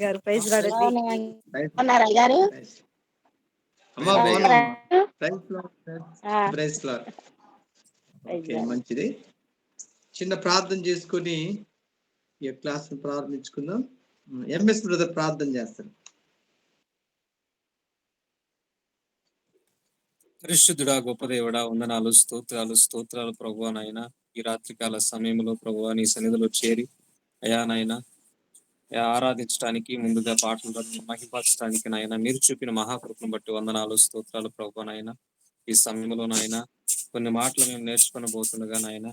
గారు ప్రైజ్ లాడండి. ఉన్నారా గారు? అమ్మా బాగున్నామ్మా. Praise lord. ఓకే, మంచిది. చిన్న ప్రార్థన చేసుకొని ఈ క్లాస్ ప్రారంభించుకుందాం. ఎంఎస్ బ్రదర్ ప్రార్థన చేస్తారు. పరిశుద్ధుడా, గొప్ప దేవుడా, వందనాలు, స్తోత్రాలు ప్రభువా. నాయన ఈ రాత్రికాల సమయంలో ప్రభువా నీ సన్నిధిలో చేరి అయా నాయన ఆరాధించడానికి, ముందుగా పాటలు మహిపరచడానికి నాయన మీరు చూపిన మహాకృపను బట్టి వందనాలు, స్తోత్రాలు ప్రభువా. నాయన ఈ సమయంలో నాయన కొన్ని మాటలు మేము నేర్చుకొని పోతుండగా నాయన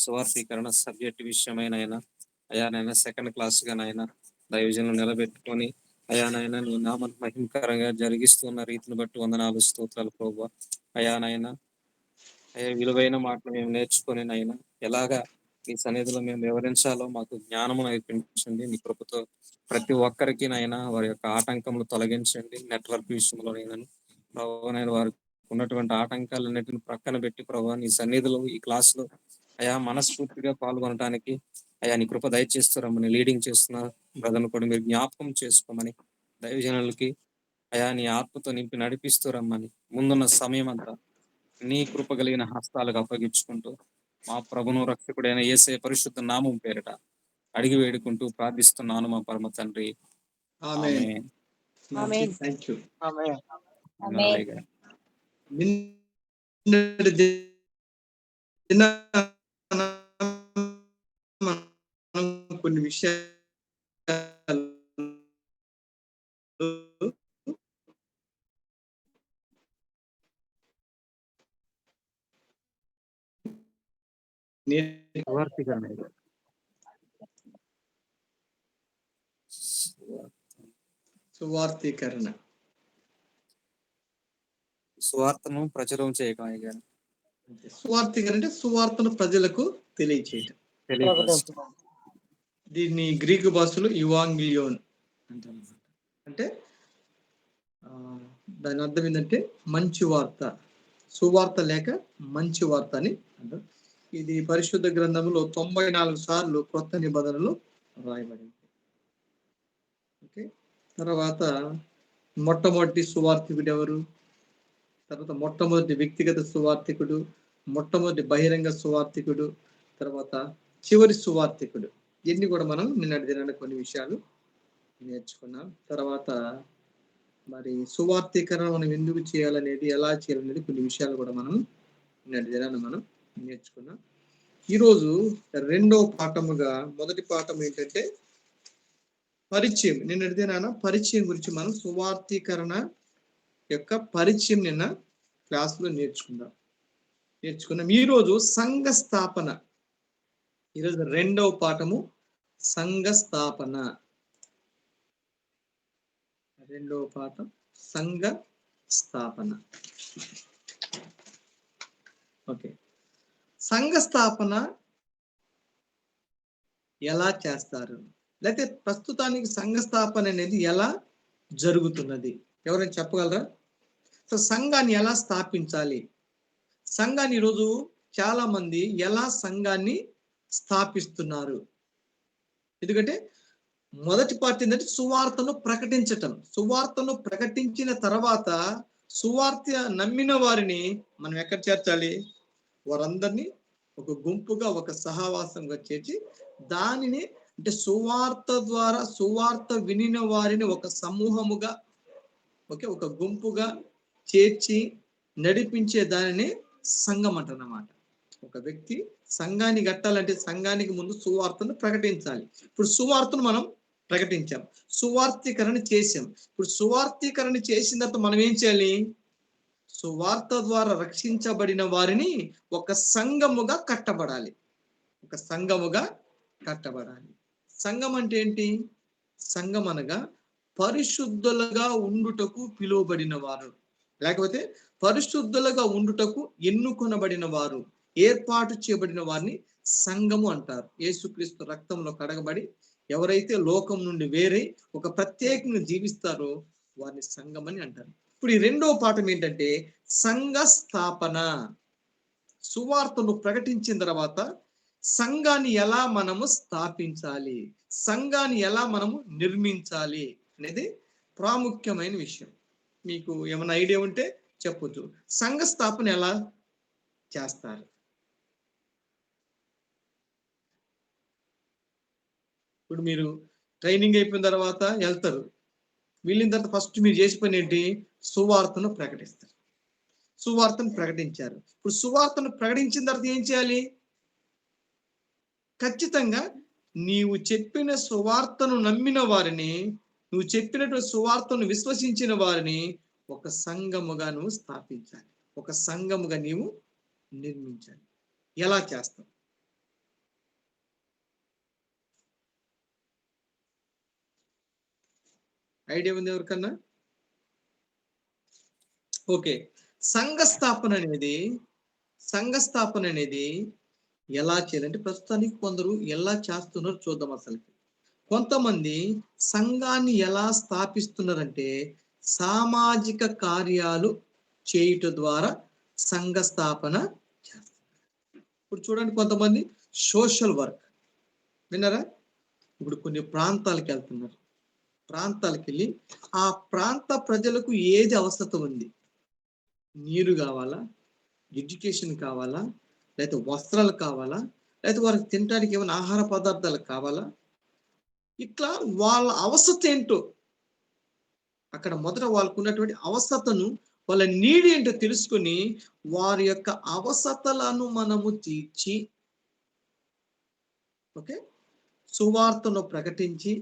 సువార్థీకరణ సబ్జెక్ట్ విషయమైన అయా నాయన సెకండ్ క్లాస్ గా నాయన దైవజనులు నిలబెట్టుకొని అయా నాయన నీ నామ మహిమకరంగా జరిగిస్తున్న రీతిని బట్టి వందనాలు, స్తోత్రాలు ప్రభువా. అయా నాయన అయ్యా విలువైన మాటలు మేము నేర్చుకొని నాయన ఎలాగా ఈ సన్నిధిలో మేము వివరించాలో మాకు జ్ఞానము నైపుణ్యించండి. నీ కృపతో ప్రతి ఒక్కరికి నాయన వారి యొక్క ఆటంకములు తొలగించండి. నెట్వర్క్ విషయంలో నేను వారికి ఉన్నటువంటి ఆటంకాలన్నిటిని ప్రక్కన పెట్టి ప్రభావ నీ సన్నిధిలో ఈ క్లాస్ లో అయా మనస్ఫూర్తిగా పాల్గొనడానికి అయా నీ కృప దయచేస్తారమ్మని లీడింగ్ చేస్తున్న బ్రదర్ను కూడా మీరు జ్ఞాపకం చేసుకోమని, దైవజనులకి అయా నీ ఆత్మతో నింపి నడిపిస్తూ రమ్మని ముందున్న సమయం అంతా నీ కృప కలిగిన హస్తాలకు అప్పగించుకుంటూ మా ప్రభును రక్షకుడైన యేసయ్య పరిశుద్ధ నామం పేరిట అడిగి వేడుకుంటూ ప్రార్థిస్తున్నాను మా పరమ తండ్రి. ఆమేన్. ఆమేన్. థాంక్యూ. ఆమేన్. కొన్ని విషయాలు సువార్థీకరణ, సువార్తను ప్రచురం చేయటం. సువార్థీకరణ అంటే సువార్తను ప్రజలకు తెలియచేయటం. దీన్ని గ్రీకు భాషలో ఇవాంగిలియోన్ అంటారు. అంటే దాని అర్థం ఏంటంటే మంచి వార్త, సువార్త లేక మంచి వార్త అని అంటారు. ఇది పరిశుద్ధ గ్రంథంలో 94 సార్లు కొత్త నిబంధనలు రాయబడింది. ఓకే, తర్వాత మొట్టమొదటి సువార్థికుడు ఎవరు, తర్వాత మొట్టమొదటి వ్యక్తిగత సువార్థికుడు, మొట్టమొదటి బహిరంగ సువార్థికుడు, తర్వాత చివరి సువార్థికుడు. ఇన్ని కూడా మనం నిన్నటి దినాన్ని కొన్ని విషయాలు నేర్చుకున్నాం. తర్వాత మరి సువార్థీకరణ మనం ఎందుకు చేయాలనేది, ఎలా చేయాలనేది కొన్ని విషయాలు కూడా మనం నిన్నటి దినాన్ని మనం నేర్చుకున్నాం. ఈరోజు రెండో పాఠముగా, మొదటి పాఠం ఏంటంటే పరిచయం. నిన్నటి దినాన పరిచయం గురించి మనం సువార్థీకరణ యొక్క పరిచయం నిన్న క్లాసులో నేర్చుకున్నాం. ఈరోజు సంఘ స్థాపన. ఈరోజు రెండవ పాఠము సంఘ స్థాపన. రెండవ పాఠం సంఘ స్థాపన. ఓకే, సంఘ స్థాపన ఎలా చేస్తారు, లేకపోతే ప్రస్తుతానికి సంఘ స్థాపన అనేది ఎలా జరుగుతున్నది, ఎవరైనా చెప్పగలరా? సో సంఘాన్ని ఎలా స్థాపించాలి, సంఘాన్ని ఈరోజు చాలా మంది ఎలా సంఘాన్ని స్థాపిస్తున్నారు? ఎందుకంటే మొదటి పార్ట్ ఏంటంటే సువార్తను ప్రకటించటం. సువార్తను ప్రకటించిన తర్వాత సువార్త నమ్మిన వారిని మనం ఎక్కడ చేర్చాలి? వారందరినీ ఒక గుంపుగా, ఒక సహవాసంగా చేర్చి దానిని అంటే సువార్త ద్వారా సువార్త వినిన వారిని ఒక సమూహముగా, ఓకే, ఒక గుంపుగా చేర్చి నడిపించే దానిని సంఘం అంటారన్నమాట. ఒక వ్యక్తి సంఘాన్ని కట్టాలంటే సంఘానికి ముందు సువార్తను ప్రకటించాలి. ఇప్పుడు సువార్తను మనం ప్రకటించాం, సువార్థీకరణ చేసాం. ఇప్పుడు సువార్థీకరణ చేసిన తర్వాత మనం ఏం చేయాలి? సువార్త ద్వారా రక్షించబడిన వారిని ఒక సంఘముగా కట్టబడాలి. ఒక సంఘముగా కట్టబడాలి. సంఘం అంటే ఏంటి? సంఘం అనగా పరిశుద్ధులుగా ఉండుటకు పిలువబడిన వారు, లేకపోతే పరిశుద్ధులుగా ఉండుటకు ఎన్నుకొనబడిన వారు, ఏర్పాటు చేయబడిన వారిని సంఘము అంటారు. యేసుక్రీస్తు రక్తంలో కడగబడి ఎవరైతే లోకం నుండి వేరే ఒక ప్రత్యేకంగా జీవిస్తారో వారిని సంఘం అని అంటారు. ఇప్పుడు ఈ రెండో పాఠం ఏంటంటే సంఘ స్థాపన. సువార్తను ప్రకటించిన తర్వాత సంఘాన్ని ఎలా మనము స్థాపించాలి, సంఘాన్ని ఎలా మనము నిర్మించాలి అనేది ప్రాముఖ్యమైన విషయం. మీకు ఏమైనా ఐడియా ఉంటే చెప్పొచ్చు. సంఘ స్థాపన ఎలా చేస్తారు? ఇప్పుడు మీరు ట్రైనింగ్ అయిపోయిన తర్వాత వెళ్తారు. వెళ్ళిన తర్వాత ఫస్ట్ మీరు చేసే పని ఏంటి? సువార్తను ప్రకటిస్తారు. సువార్తను ప్రకటించారు. ఇప్పుడు సువార్తను ప్రకటించిన తర్వాత ఏం చేయాలి? ఖచ్చితంగా నీవు చెప్పిన సువార్తను నమ్మిన వారిని, నువ్వు చెప్పినటువంటి సువార్తను విశ్వసించిన వారిని ఒక సంఘముగా నువ్వు స్థాపించాలి, ఒక సంఘముగా నీవు నిర్మించాలి. ఎలా చేస్తావు? ఐడియా ఉంది ఎవరికన్నా? ఓకే. సంఘ స్థాపన అనేది ఎలా చేయాలంటే ప్రస్తుతానికి కొందరు ఎలా చేస్తున్నారో చూద్దాం. అసలు కొంతమంది సంఘాన్ని ఎలా స్థాపిస్తున్నారంటే సామాజిక కార్యాలు చేయుట ద్వారా సంఘ స్థాపన చేస్తారు. ఇప్పుడు చూడండి, కొంతమంది సోషల్ వర్క్ విన్నారా? ఇప్పుడు కొన్ని ప్రాంతాలకు వెళ్తున్నారు. ప్రాంతాలకు వెళ్ళి ఆ ప్రాంత ప్రజలకు ఏది అవసరం ఉంది, నీరు కావాలా, ఎడ్యుకేషన్ కావాలా, లేకపోతే వస్త్రాలు కావాలా, లేకపోతే వారికి తినడానికి ఏమైనా ఆహార పదార్థాలు కావాలా, ఇట్లా వాళ్ళ అవసరం ఏంటో అక్కడ మొదట వాళ్ళకు ఉన్నటువంటి అవసరతను, వాళ్ళ నీడ్ ఏంటో తెలుసుకొని వారి యొక్క అవసరతలను మనము తీర్చి, ఓకే, సువార్తను ప్రకటించి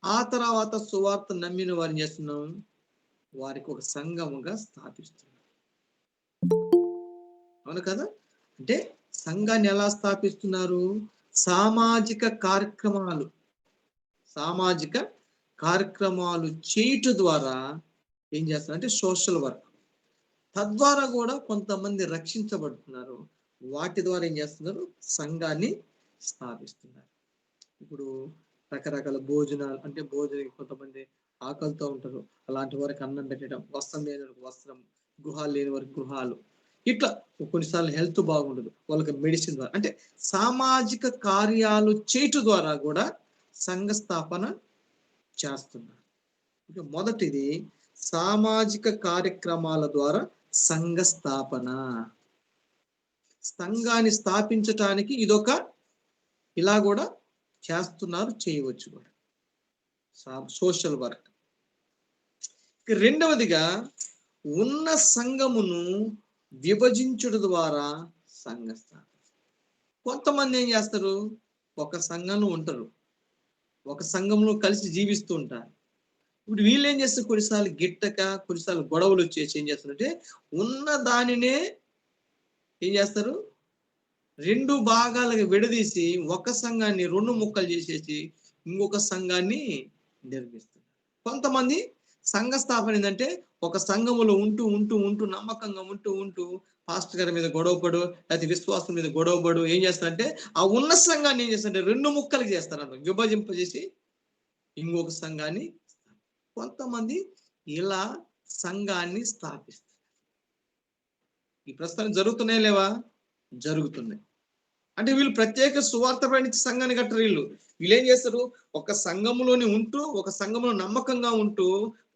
ఆ తర్వాత సువార్త నమ్మిన వారిని చేస్తున్నాం, వారికి ఒక సంఘముగా స్థాపిస్తున్నాం. అవును కదా? అంటే సంఘాన్ని ఎలా స్థాపిస్తున్నారు? సామాజిక కార్యక్రమాలు చేయట ద్వారా ఏం చేస్తారు అంటే సోషల్ వర్క్. తద్వారా కూడా కొంతమంది రక్షించబడుతున్నారు. వాటి ద్వారా ఏం చేస్తున్నారు? సంఘాన్ని స్థాపిస్తున్నారు. ఇప్పుడు రకరకాల భోజనాలు, అంటే భోజనం, కొంతమంది ఆకలితో ఉంటారు, అలాంటి వారికి అన్నం పెట్టడం, వస్త్రం లేని వారికి వస్త్రం, గృహాలు లేని వారికి గృహాలు, ఇట్లా కొన్నిసార్లు హెల్త్ బాగుండదు, వాళ్ళకి మెడిసిన్ ద్వారా, అంటే సామాజిక కార్యాలు చేయటం ద్వారా కూడా సంఘ స్థాపన చేస్తున్నారు. మొదటిది సామాజిక కార్యక్రమాల ద్వారా సంఘ స్థాపన. సంఘాన్ని స్థాపించటానికి ఇదొక ఇలా కూడా చేస్తున్నారు, చేయవచ్చు కూడా సోషల్ వర్క్. రెండవదిగా ఉన్న సంఘమును విభజించుట ద్వారా సంఘ స్థాపన. కొంతమంది ఏం చేస్తారు? ఒక సంఘంలో ఉంటారు, ఒక సంఘంలో కలిసి జీవిస్తూ ఉంటారు. ఇప్పుడు వీళ్ళు ఏం చేస్తారు? కొన్నిసార్లు గిట్టక, కొన్నిసార్లు గొడవలు వచ్చేసి ఏం చేస్తారంటే ఉన్న దానినే ఏం చేస్తారు? రెండు భాగాలుగా విడదీసి ఒక సంఘాన్ని రెండు ముక్కలు చేసేసి ఇంకొక సంఘాన్ని నిర్మిస్తారు. కొంతమంది సంఘ స్థాపన ఏంటంటే ఒక సంఘములో ఉంటూ ఉంటూ ఉంటూ నమ్మకంగా ఉంటూ ఉంటూ పాస్టర్ గారి మీద గొడవపడు, లేకపోతే విశ్వాసం మీద గొడవపడు, ఏం చేస్తారంటే ఆ ఉన్న సంఘాన్ని ఏం చేస్తారంటే రెండు ముక్కలు చేస్తారు, విభజింపజేసి ఇంకొక సంఘాన్ని. కొంతమంది ఇలా సంఘాన్ని స్థాపిస్తారు. ఈ ప్రస్తుతం జరుగుతున్నాయి లేవా? జరుగుతున్నాయి. అంటే వీళ్ళు ప్రత్యేక సువార్త ప్రకటించే సంఘాన్ని కట్టరు. వీళ్ళు ఏం చేస్తారు? ఒక సంఘంలోనే ఉంటూ, ఒక సంఘంలో నమ్మకంగా ఉంటూ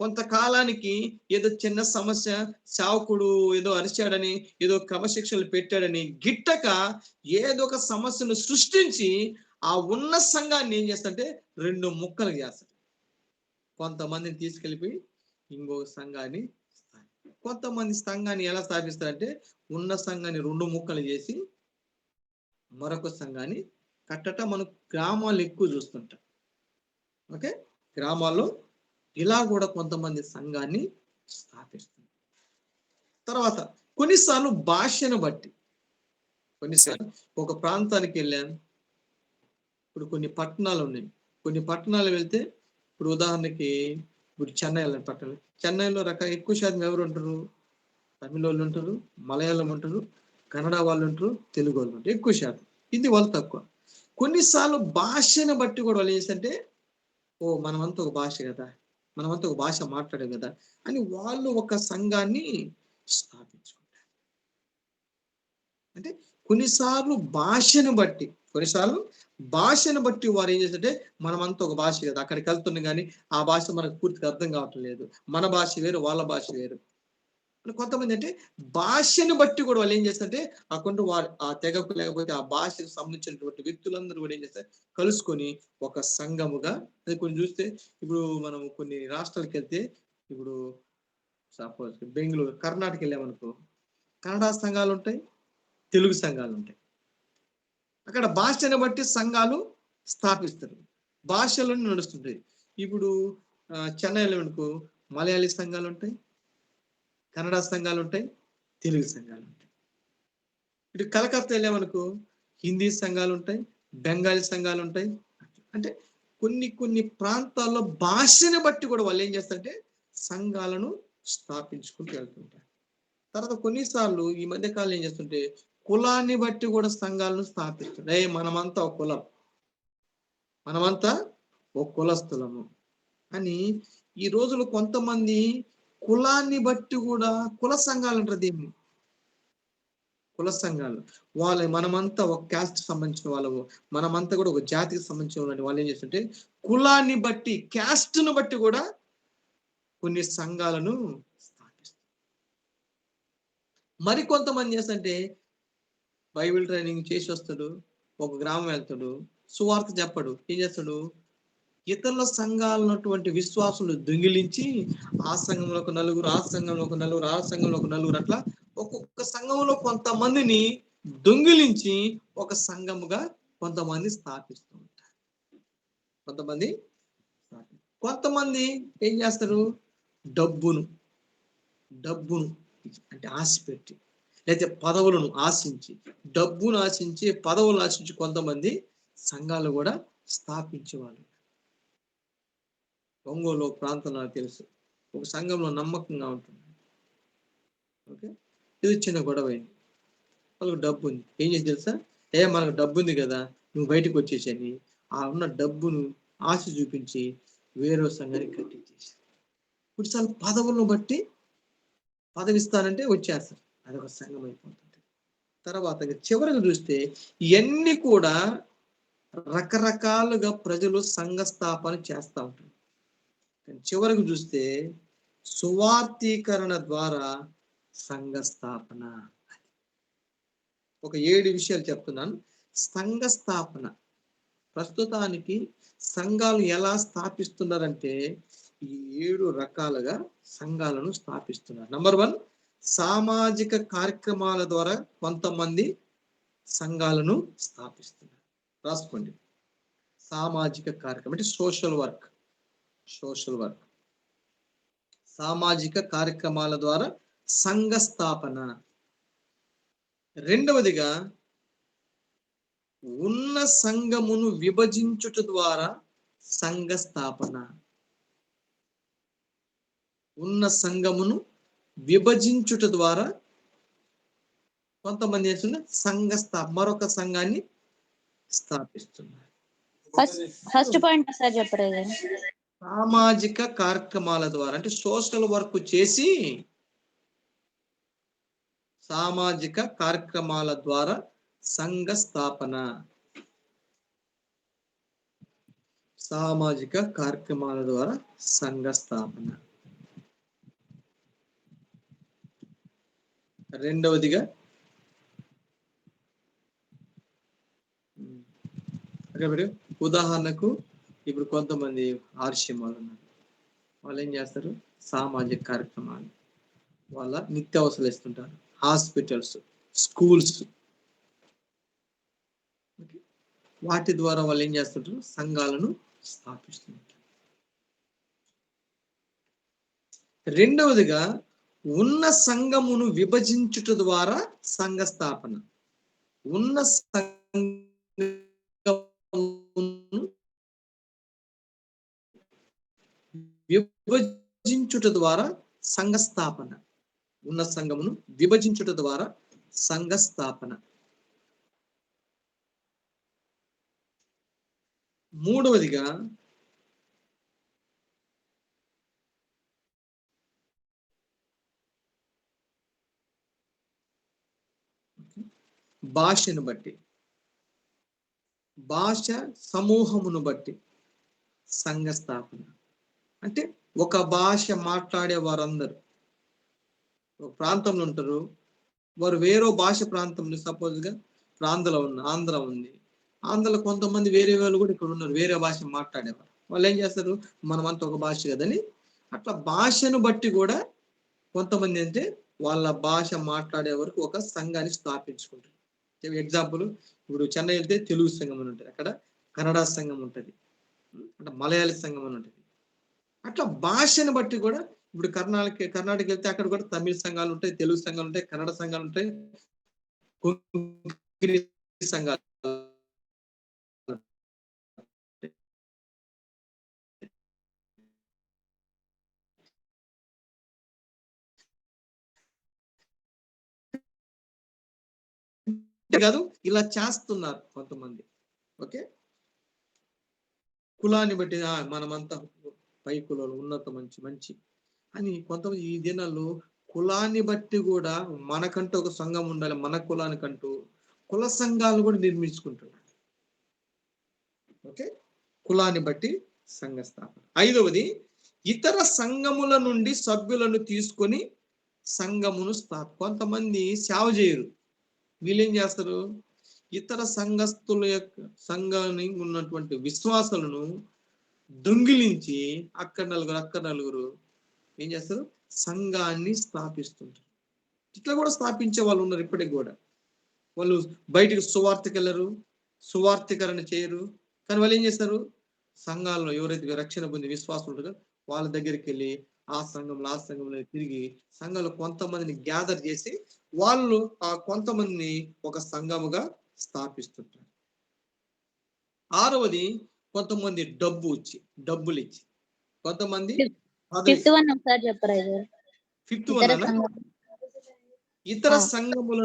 కొంతకాలానికి ఏదో చిన్న సమస్య, సేవకుడు ఏదో అరిచాడని, ఏదో క్రమశిక్షణలు పెట్టాడని గిట్టక ఏదో ఒక సమస్యను సృష్టించి ఆ ఉన్న సంఘాన్ని ఏం చేస్తారంటే రెండు ముక్కలు చేస్తారు. కొంతమందిని తీసుకెళ్ళిపోయి ఇంకొక సంఘాన్ని, కొంతమంది సంఘాన్ని ఎలా స్థాపిస్తారంటే ఉన్న సంఘాన్ని రెండు ముక్కలు చేసి మరొక సంఘాన్ని కట్టట మనం గ్రామాలు ఎక్కువ చూస్తుంటాం. ఓకే, గ్రామాల్లో ఇలా కూడా కొంతమంది సంఘాన్ని స్థాపిస్తుంది. తర్వాత కొన్నిసార్లు భాషను బట్టి, కొన్నిసార్లు ఒక ప్రాంతానికి వెళ్ళాను. ఇప్పుడు కొన్ని పట్టణాలు ఉన్నాయి, కొన్ని పట్టణాలు వెళ్తే, ఇప్పుడు ఉదాహరణకి ఇప్పుడు చెన్నై వెళ్ళండి. పట్టణం చెన్నైలో ఎక్కువ శాతం ఎవరు ఉంటారు? తమిళ వాళ్ళు ఉంటారు, మలయాళం ఉంటారు, కన్నడ వాళ్ళు ఉంటారు, తెలుగు వాళ్ళు ఉంటారు ఎక్కువ శాతం. ఇది వాళ్ళు తక్కువ. కొన్నిసార్లు భాషను బట్టి కూడా వాళ్ళు ఏంటంటే మనమంతా ఒక భాష కదా, మనమంతా ఒక భాష మాట్లాడే కదా అని వాళ్ళు ఒక సంఘాన్ని స్థాపించుకుంటారు. అంటే కొన్నిసార్లు భాషను బట్టి వారు ఏం చేస్తుంటే మనమంతా ఒక భాష కదా, అక్కడికి వెళ్తున్నాం కానీ ఆ భాష మనకు పూర్తిగా అర్థం కావటం లేదు. మన భాష వేరు, వాళ్ళ భాష వేరు. కొంతమంది అంటే భాషను బట్టి కూడా వాళ్ళు ఏం చేస్తారంటే అక్కడ ఆ తెగకు లేకపోతే ఆ భాషకు సంబంధించినటువంటి వ్యక్తులందరూ కూడా ఏం చేస్తారు, కలుసుకొని ఒక సంఘముగా. అది కొన్ని చూస్తే ఇప్పుడు మనం కొన్ని రాష్ట్రాలకు వెళ్తే, ఇప్పుడు సపోజ్ బెంగళూరు, కర్ణాటక వెళ్ళామనుకో, కన్నడ సంఘాలు ఉంటాయి, తెలుగు సంఘాలు ఉంటాయి. అక్కడ భాషను బట్టి సంఘాలు స్థాపిస్తారు, భాషలను నడుస్తుంటాయి. ఇప్పుడు చెన్నైలో అనుకో మలయాళీ సంఘాలు ఉంటాయి, కన్నడ సంఘాలు ఉంటాయి, తెలుగు సంఘాలు ఉంటాయి. ఇటు కలకత్తా వెళ్ళామనుకో హిందీ సంఘాలు ఉంటాయి, బెంగాలీ సంఘాలు ఉంటాయి. అంటే కొన్ని ప్రాంతాల్లో భాషను బట్టి కూడా వాళ్ళు ఏం చేస్తారంటే సంఘాలను స్థాపించుకుంటూ వెళ్తుంటారు. తర్వాత కొన్నిసార్లు ఈ మధ్య కాలం ఏం చేస్తుంటే కులాన్ని బట్టి కూడా సంఘాలను స్థాపిస్తుంటారు. మనమంతా ఒక కులం, మనమంతా ఒక కులస్థులము అని. ఈ రోజులు కొంతమంది కులాన్ని బట్టి కూడా కుల సంఘాలు అంటారు. దీన్ని కుల సంఘాలు. మనమంతా ఒక క్యాస్ట్ సంబంధించిన వాళ్ళము, మనమంతా కూడా ఒక జాతికి సంబంధించిన వాళ్ళు ఏం చేస్తుంటే కులాన్ని బట్టి, క్యాస్ట్ను బట్టి కూడా కొన్ని సంఘాలను స్థాపిస్తారు. మరి కొంతమంది చేస్తుంటే బైబిల్ ట్రైనింగ్ చేసి వస్తాడు, ఒక గ్రామం వెళ్తాడు, సువార్త చెప్పడు. ఏం చేస్తాడు, ఇతరుల సంఘాలు ఉన్నటువంటి విశ్వాసులు దొంగిలించి ఆ సంఘంలో ఒక నలుగురు, ఆ సంఘంలో ఒక నలుగురు, ఆ సంఘంలో ఒక నలుగురు, అట్లా ఒక్కొక్క సంఘంలో కొంతమందిని దొంగిలించి ఒక సంఘముగా కొంతమంది స్థాపిస్తూ ఉంటారు. కొంతమంది ఏం చేస్తారు, డబ్బును అంటే ఆశ పెట్టి, లేకపోతే పదవులను ఆశించి, డబ్బును ఆశించి, పదవులను ఆశించి కొంతమంది సంఘాలు కూడా స్థాపించేవాళ్ళు. ఒంగోలు ప్రాంతంలో నాకు తెలుసు, ఒక సంఘంలో నమ్మకంగా ఉంటుంది. ఓకే, ఇది చిన్న గొడవ అయింది. వాళ్ళకి డబ్బు ఉంది, ఏం చేసి తెలుసా, మనకు డబ్బు ఉంది కదా నువ్వు బయటకు వచ్చేసని ఆ ఉన్న డబ్బును ఆశ చూపించి వేరే సంఘానికి కట్టించేసి, కొన్నిసార్లు పదవులను బట్టి పదవిస్తానంటే వచ్చేస్తారు, అదొక సంఘం అయిపోతుంది. తర్వాత చివరికి చూస్తే ఇవన్నీ కూడా రకరకాలుగా ప్రజలు సంఘ స్థాపన చేస్తూ ఉంటారు. చివరికి చూస్తే సువార్తీకరణ ద్వారా సంఘ స్థాపన. ఒక 7 విషయాలు చెప్తున్నాను. సంఘ స్థాపన ప్రస్తుతానికి సంఘాలు ఎలా స్థాపిస్తున్నారంటే ఈ 7 రకాలుగా సంఘాలను స్థాపిస్తున్నారు. నంబర్ 1, సామాజిక కార్యక్రమాల ద్వారా కొంతమంది సంఘాలను స్థాపిస్తున్నారు. రాసుకోండి, సామాజిక కార్యక్రమం అంటే సోషల్ వర్క్. సామాజిక కార్యక్రమాల ద్వారా సంఘ స్థాపన. రెండవదిగా ఉన్న సంఘమును విభజించుట ద్వారా సంఘ స్థాపన. ఉన్న సంఘమును విభజించుట ద్వారా కొంతమంది సంఘ మరొక సంఘాన్ని స్థాపిస్తున్నారు. ఫస్ట్ పాయింట్ సార్ చెప్పలేదు. సామాజిక కార్యక్రమాల ద్వారా అంటే సోషల్ వర్క్ చేసి, సామాజిక కార్యక్రమాల ద్వారా సంఘ స్థాపన. సామాజిక కార్యక్రమాల ద్వారా సంఘ స్థాపన. రెండవదిగా ఉదాహరణకు ఇప్పుడు కొంతమంది ఆర్షియం వాళ్ళు ఉన్నారు, వాళ్ళు ఏం చేస్తారు, సామాజిక కార్యక్రమాలు, వాళ్ళ నిత్యావసరాలు ఇస్తుంటారు, హాస్పిటల్స్, స్కూల్స్, వాటి ద్వారా వాళ్ళు ఏం చేస్తుంటారు, సంఘాలను స్థాపిస్తుంటారు. రెండవదిగా ఉన్న సంఘమును విభజించుట ద్వారా సంఘ స్థాపన. ఉన్న విభజించుట ద్వారా సంఘ స్థాపన. ఉన్న సంఘమును విభజించుట ద్వారా సంఘ స్థాపన. మూడవదిగా భాషను బట్టి, భాష సమూహమును బట్టి సంఘ స్థాపన. అంటే ఒక భాష మాట్లాడే వారందరూ ఒక ప్రాంతంలో ఉంటారు, వారు వేరే భాష ప్రాంతంలో, సపోజ్గా ఆంధ్ర ఉంది, ఆంధ్రలో కొంతమంది వేరే వాళ్ళు కూడా ఇక్కడ ఉన్నారు, వేరే భాష మాట్లాడేవారు. వాళ్ళు ఏం చేస్తారు, మనమంతా ఒక భాష కదని అట్లా భాషను బట్టి కూడా కొంతమంది అంటే వాళ్ళ భాష మాట్లాడే వరకు ఒక సంఘాన్ని స్థాపించుకుంటారు. ఎగ్జాంపుల్, ఇప్పుడు చెన్నై వెళ్తే తెలుగు సంఘం అని ఉంటుంది, అక్కడ కన్నడ సంఘం ఉంటుంది, అంటే మలయాళీ సంఘం అని ఉంటుంది. అట్లా భాషను బట్టి కూడా ఇప్పుడు కర్ణాటక వెళ్తే అక్కడ కూడా తమిళ సంఘాలు ఉంటాయి, తెలుగు సంఘాలు ఉంటాయి, కన్నడ సంఘాలు ఉంటాయి, కొంకణి సంఘాలు కాదు, ఇలా చేస్తున్నారు కొంతమంది. ఓకే, కులాన్ని బట్టి మనమంతా పై కులాలు ఉన్నత మంచి అని కొంతమంది ఈ దినాల్లో కులాన్ని బట్టి కూడా మనకంటూ ఒక సంఘం ఉండాలి, మన కులానికంటూ కుల సంఘాలు కూడా నిర్మించుకుంటున్నారు. ఓకే, కులాన్ని బట్టి సంఘ స్థాపన. 5వది, ఇతర సంఘముల నుండి సభ్యులను తీసుకొని సంఘమును కొంతమంది సేవ చేయరు, వీళ్ళేం చేస్తారు, ఇతర సంఘస్థుల యొక్క సంఘాన్ని ఉన్నటువంటి విశ్వాసాలను దొంగిలించి అక్కడ నలుగురు ఏం చేస్తారు, సంఘాన్ని స్థాపిస్తుంటారు. ఇట్లా కూడా స్థాపించే వాళ్ళు ఉన్నారు ఇప్పటికి కూడా. వాళ్ళు బయటికి సువార్తకి వెళ్ళరు, సువార్తీకరణ చేయరు, కానీ వాళ్ళు ఏం చేస్తారు, సంఘాల్లో ఎవరైతే రక్షణ పొంది విశ్వాసం ఉంటారో వాళ్ళ దగ్గరికి వెళ్ళి ఆ సంఘంలో తిరిగి సంఘంలో కొంతమందిని గ్యాదర్ చేసి వాళ్ళు ఆ కొంతమందిని ఒక సంఘముగా స్థాపిస్తుంటారు. 6వది, కొంతమంది డబ్బులు ఇచ్చి కొంతమంది. ఫిఫ్త్ వన్, ఇతర సంఘముల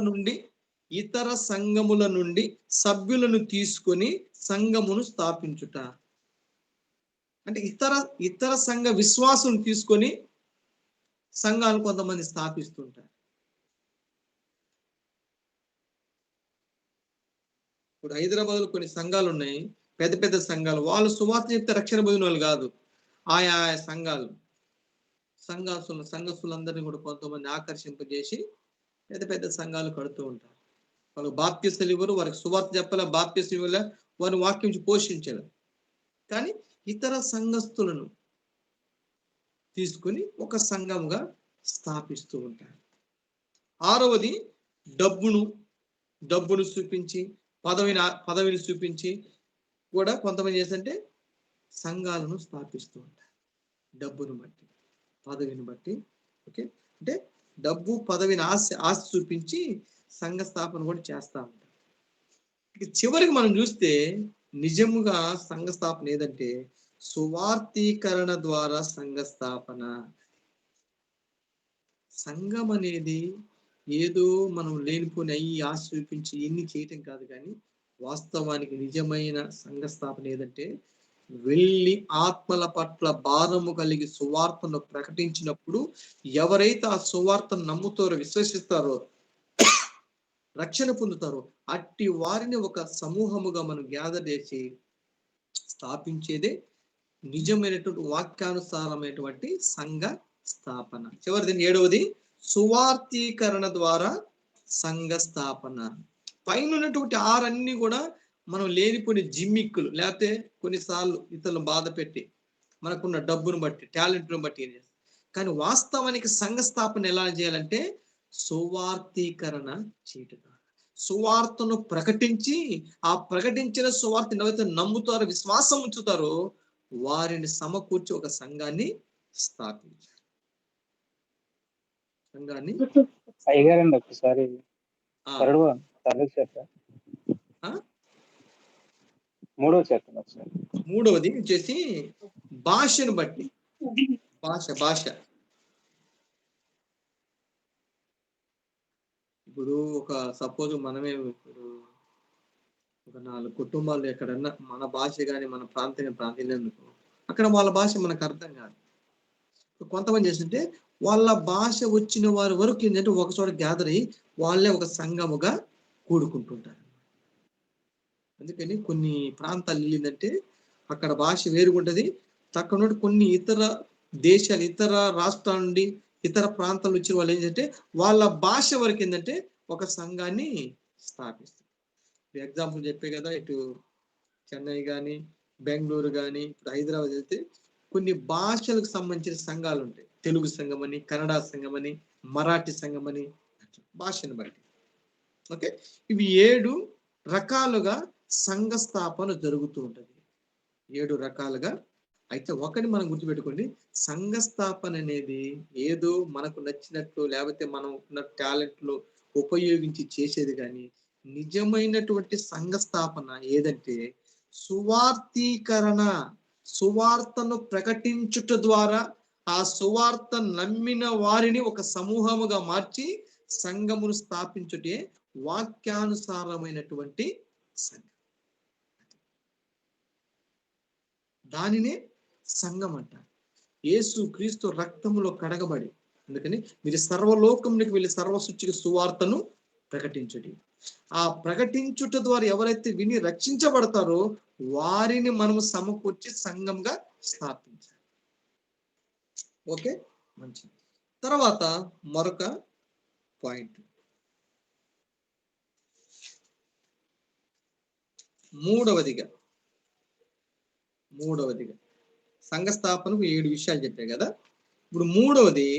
నుండి సభ్యులను తీసుకొని సంఘమును స్థాపించుట. అంటే ఇతర సంఘ విశ్వాసం తీసుకొని సంఘాలు కొంతమంది స్థాపిస్తుంటారు. ఇప్పుడు హైదరాబాద్ లో కొన్ని సంఘాలు ఉన్నాయి, పెద్ద పెద్ద సంఘాలు, వాళ్ళు సువార్త చెప్తే రక్షణ పొందిన వాళ్ళు కాదు, ఆయా సంఘస్థులందరినీ కూడా కొంతమంది ఆకర్షింపజేసి పెద్ద పెద్ద సంఘాలు కడుతూ ఉంటారు. వాళ్ళు బాప్తిస్మలు ఇవ్వరు, వారికి సువార్త చెప్పాల, బాప్తిస్మం ఇవ్వాల, వారిని వాక్యం పోషించారు, కానీ ఇతర సంఘస్థులను తీసుకుని ఒక సంఘముగా స్థాపిస్తూ ఉంటారు. 6వది, డబ్బును చూపించి పదవిని చూపించి కూడా కొంతమంది చేస్తుంటే సంఘాలను స్థాపిస్తూ ఉంటారు, డబ్బును బట్టి పదవిని బట్టి. ఓకే, అంటే డబ్బు పదవిని ఆశ చూపించి సంఘ స్థాపన కూడా చేస్తూ ఉంటారు. ఇక చివరికి మనం చూస్తే నిజముగా సంఘ స్థాపన ఏదంటే సువార్తీకరణ ద్వారా సంఘ స్థాపన. సంఘం అనేది ఏదో మనం లేనిపోని అయ్యి ఆశ చూపించి ఎన్ని చేయటం కాదు, కానీ వాస్తవానికి నిజమైన సంఘ స్థాపన ఏదంటే వెళ్ళి ఆత్మల పట్ల భారము కలిగి సువార్తను ప్రకటించినప్పుడు ఎవరైతే ఆ సువార్తను నమ్ముతారో, విశ్వసిస్తారో, రక్షణ పొందుతారో అట్టి వారిని ఒక సమూహముగా మనం గ్యాదర్ చేసి స్థాపించేదే నిజమైనటువంటి వాక్యానుసారమైనటువంటి సంఘ స్థాపన. చివరిది 7వది, సువార్తీకరణ ద్వారా సంఘ స్థాపన. పైన ఉన్నటువంటి 6 అన్ని కూడా మనం లేనిపోని జిమ్మిక్కులు, లేకపోతే కొన్నిసార్లు ఇతరులను బాధ పెట్టి మనకున్న డబ్బును బట్టి, టాలెంట్ను బట్టి ఏం చేస్తాం. కానీ వాస్తవానికి సంఘ స్థాపన ఎలా చేయాలంటే సువార్తీకరణ చేయటం, సువార్తను ప్రకటించి ఆ ప్రకటించిన సువార్తను ఎవరైతే నమ్ముతారో, విశ్వాసం ఉంచుతారో వారిని సమకూర్చి ఒక సంఘాన్ని స్థాపించారు. సంఘాన్ని అయ్యగారండి ఒకసారి మూడవ చెప్పండి ఒకసారి. 3వది వచ్చేసి భాషను బట్టి. భాష ఇప్పుడు ఒక సపోజ్ మనమే ఇప్పుడు ఒక 4 కుటుంబాలు ఎక్కడన్నా మన భాష కానీ మన ప్రాంతీయ అక్కడ వాళ్ళ భాష మనకు అర్థం కాదు. కొంతమంది చేస్తుంటే వాళ్ళ భాష వచ్చిన వారి వరకు ఏంటంటే ఒక చోట గ్యాదర్ అయ్యి వాళ్ళే ఒక సంఘముగా కూడుకుంటుంటారు. అందుకని కొన్ని ప్రాంతాలు వెళ్ళిందంటే అక్కడ భాష వేరుగుంటది. అక్కడ నుండి కొన్ని ఇతర దేశాలు, ఇతర రాష్ట్రాల నుండి, ఇతర ప్రాంతాల నుంచి వాళ్ళు ఏంటంటే వాళ్ళ భాష వరకు ఏంటంటే ఒక సంఘాన్ని స్థాపిస్తారు. ఎగ్జాంపుల్ చెప్పే కదా, ఇటు చెన్నై కానీ, బెంగళూరు కానీ, ఇప్పుడు హైదరాబాద్ వెళ్తే కొన్ని భాషలకు సంబంధించిన సంఘాలు ఉంటాయి. తెలుగు సంఘం అని, కన్నడ సంఘం అని, మరాఠీ సంఘం అని, భాషను బట్టి. ఓకే, ఇవి 7 రకాలుగా సంఘ స్థాపన జరుగుతూ ఉంటుంది. 7 రకాలుగా. అయితే ఒకటి మనం గుర్తుపెట్టుకోండి, సంఘ స్థాపన అనేది ఏదో మనకు నచ్చినట్లు లేకపోతే మనం ఉన్న టాలెంట్లు ఉపయోగించి చేసేది కానీ, నిజమైనటువంటి సంఘ స్థాపన ఏదంటే సువార్తీకరణ, సువార్తను ప్రకటించుట ద్వారా ఆ సువార్త నమ్మిన వారిని ఒక సమూహముగా మార్చి సంఘమును స్థాపించుటే వాక్యానుసారమైనటువంటి సంఘం. దానినే సంఘం అంటారు. యేసు క్రీస్తు రక్తములో కడగబడి, అందుకని మీరు సర్వలోకమునికి వెళ్ళి సర్వశుచికి సువార్తను ప్రకటించుడి. ఆ ప్రకటించుట ద్వారా ఎవరైతే విని రక్షించబడతారో వారిని మనము సమకూర్చి సంఘంగా స్థాపించాలి. ఓకే, మంచిది. తర్వాత మరొక పాయింట్, మూడవదిగా సంఘ స్థాపనకు 7 విషయాలు చెప్పాయి కదా. ఇప్పుడు మూడవది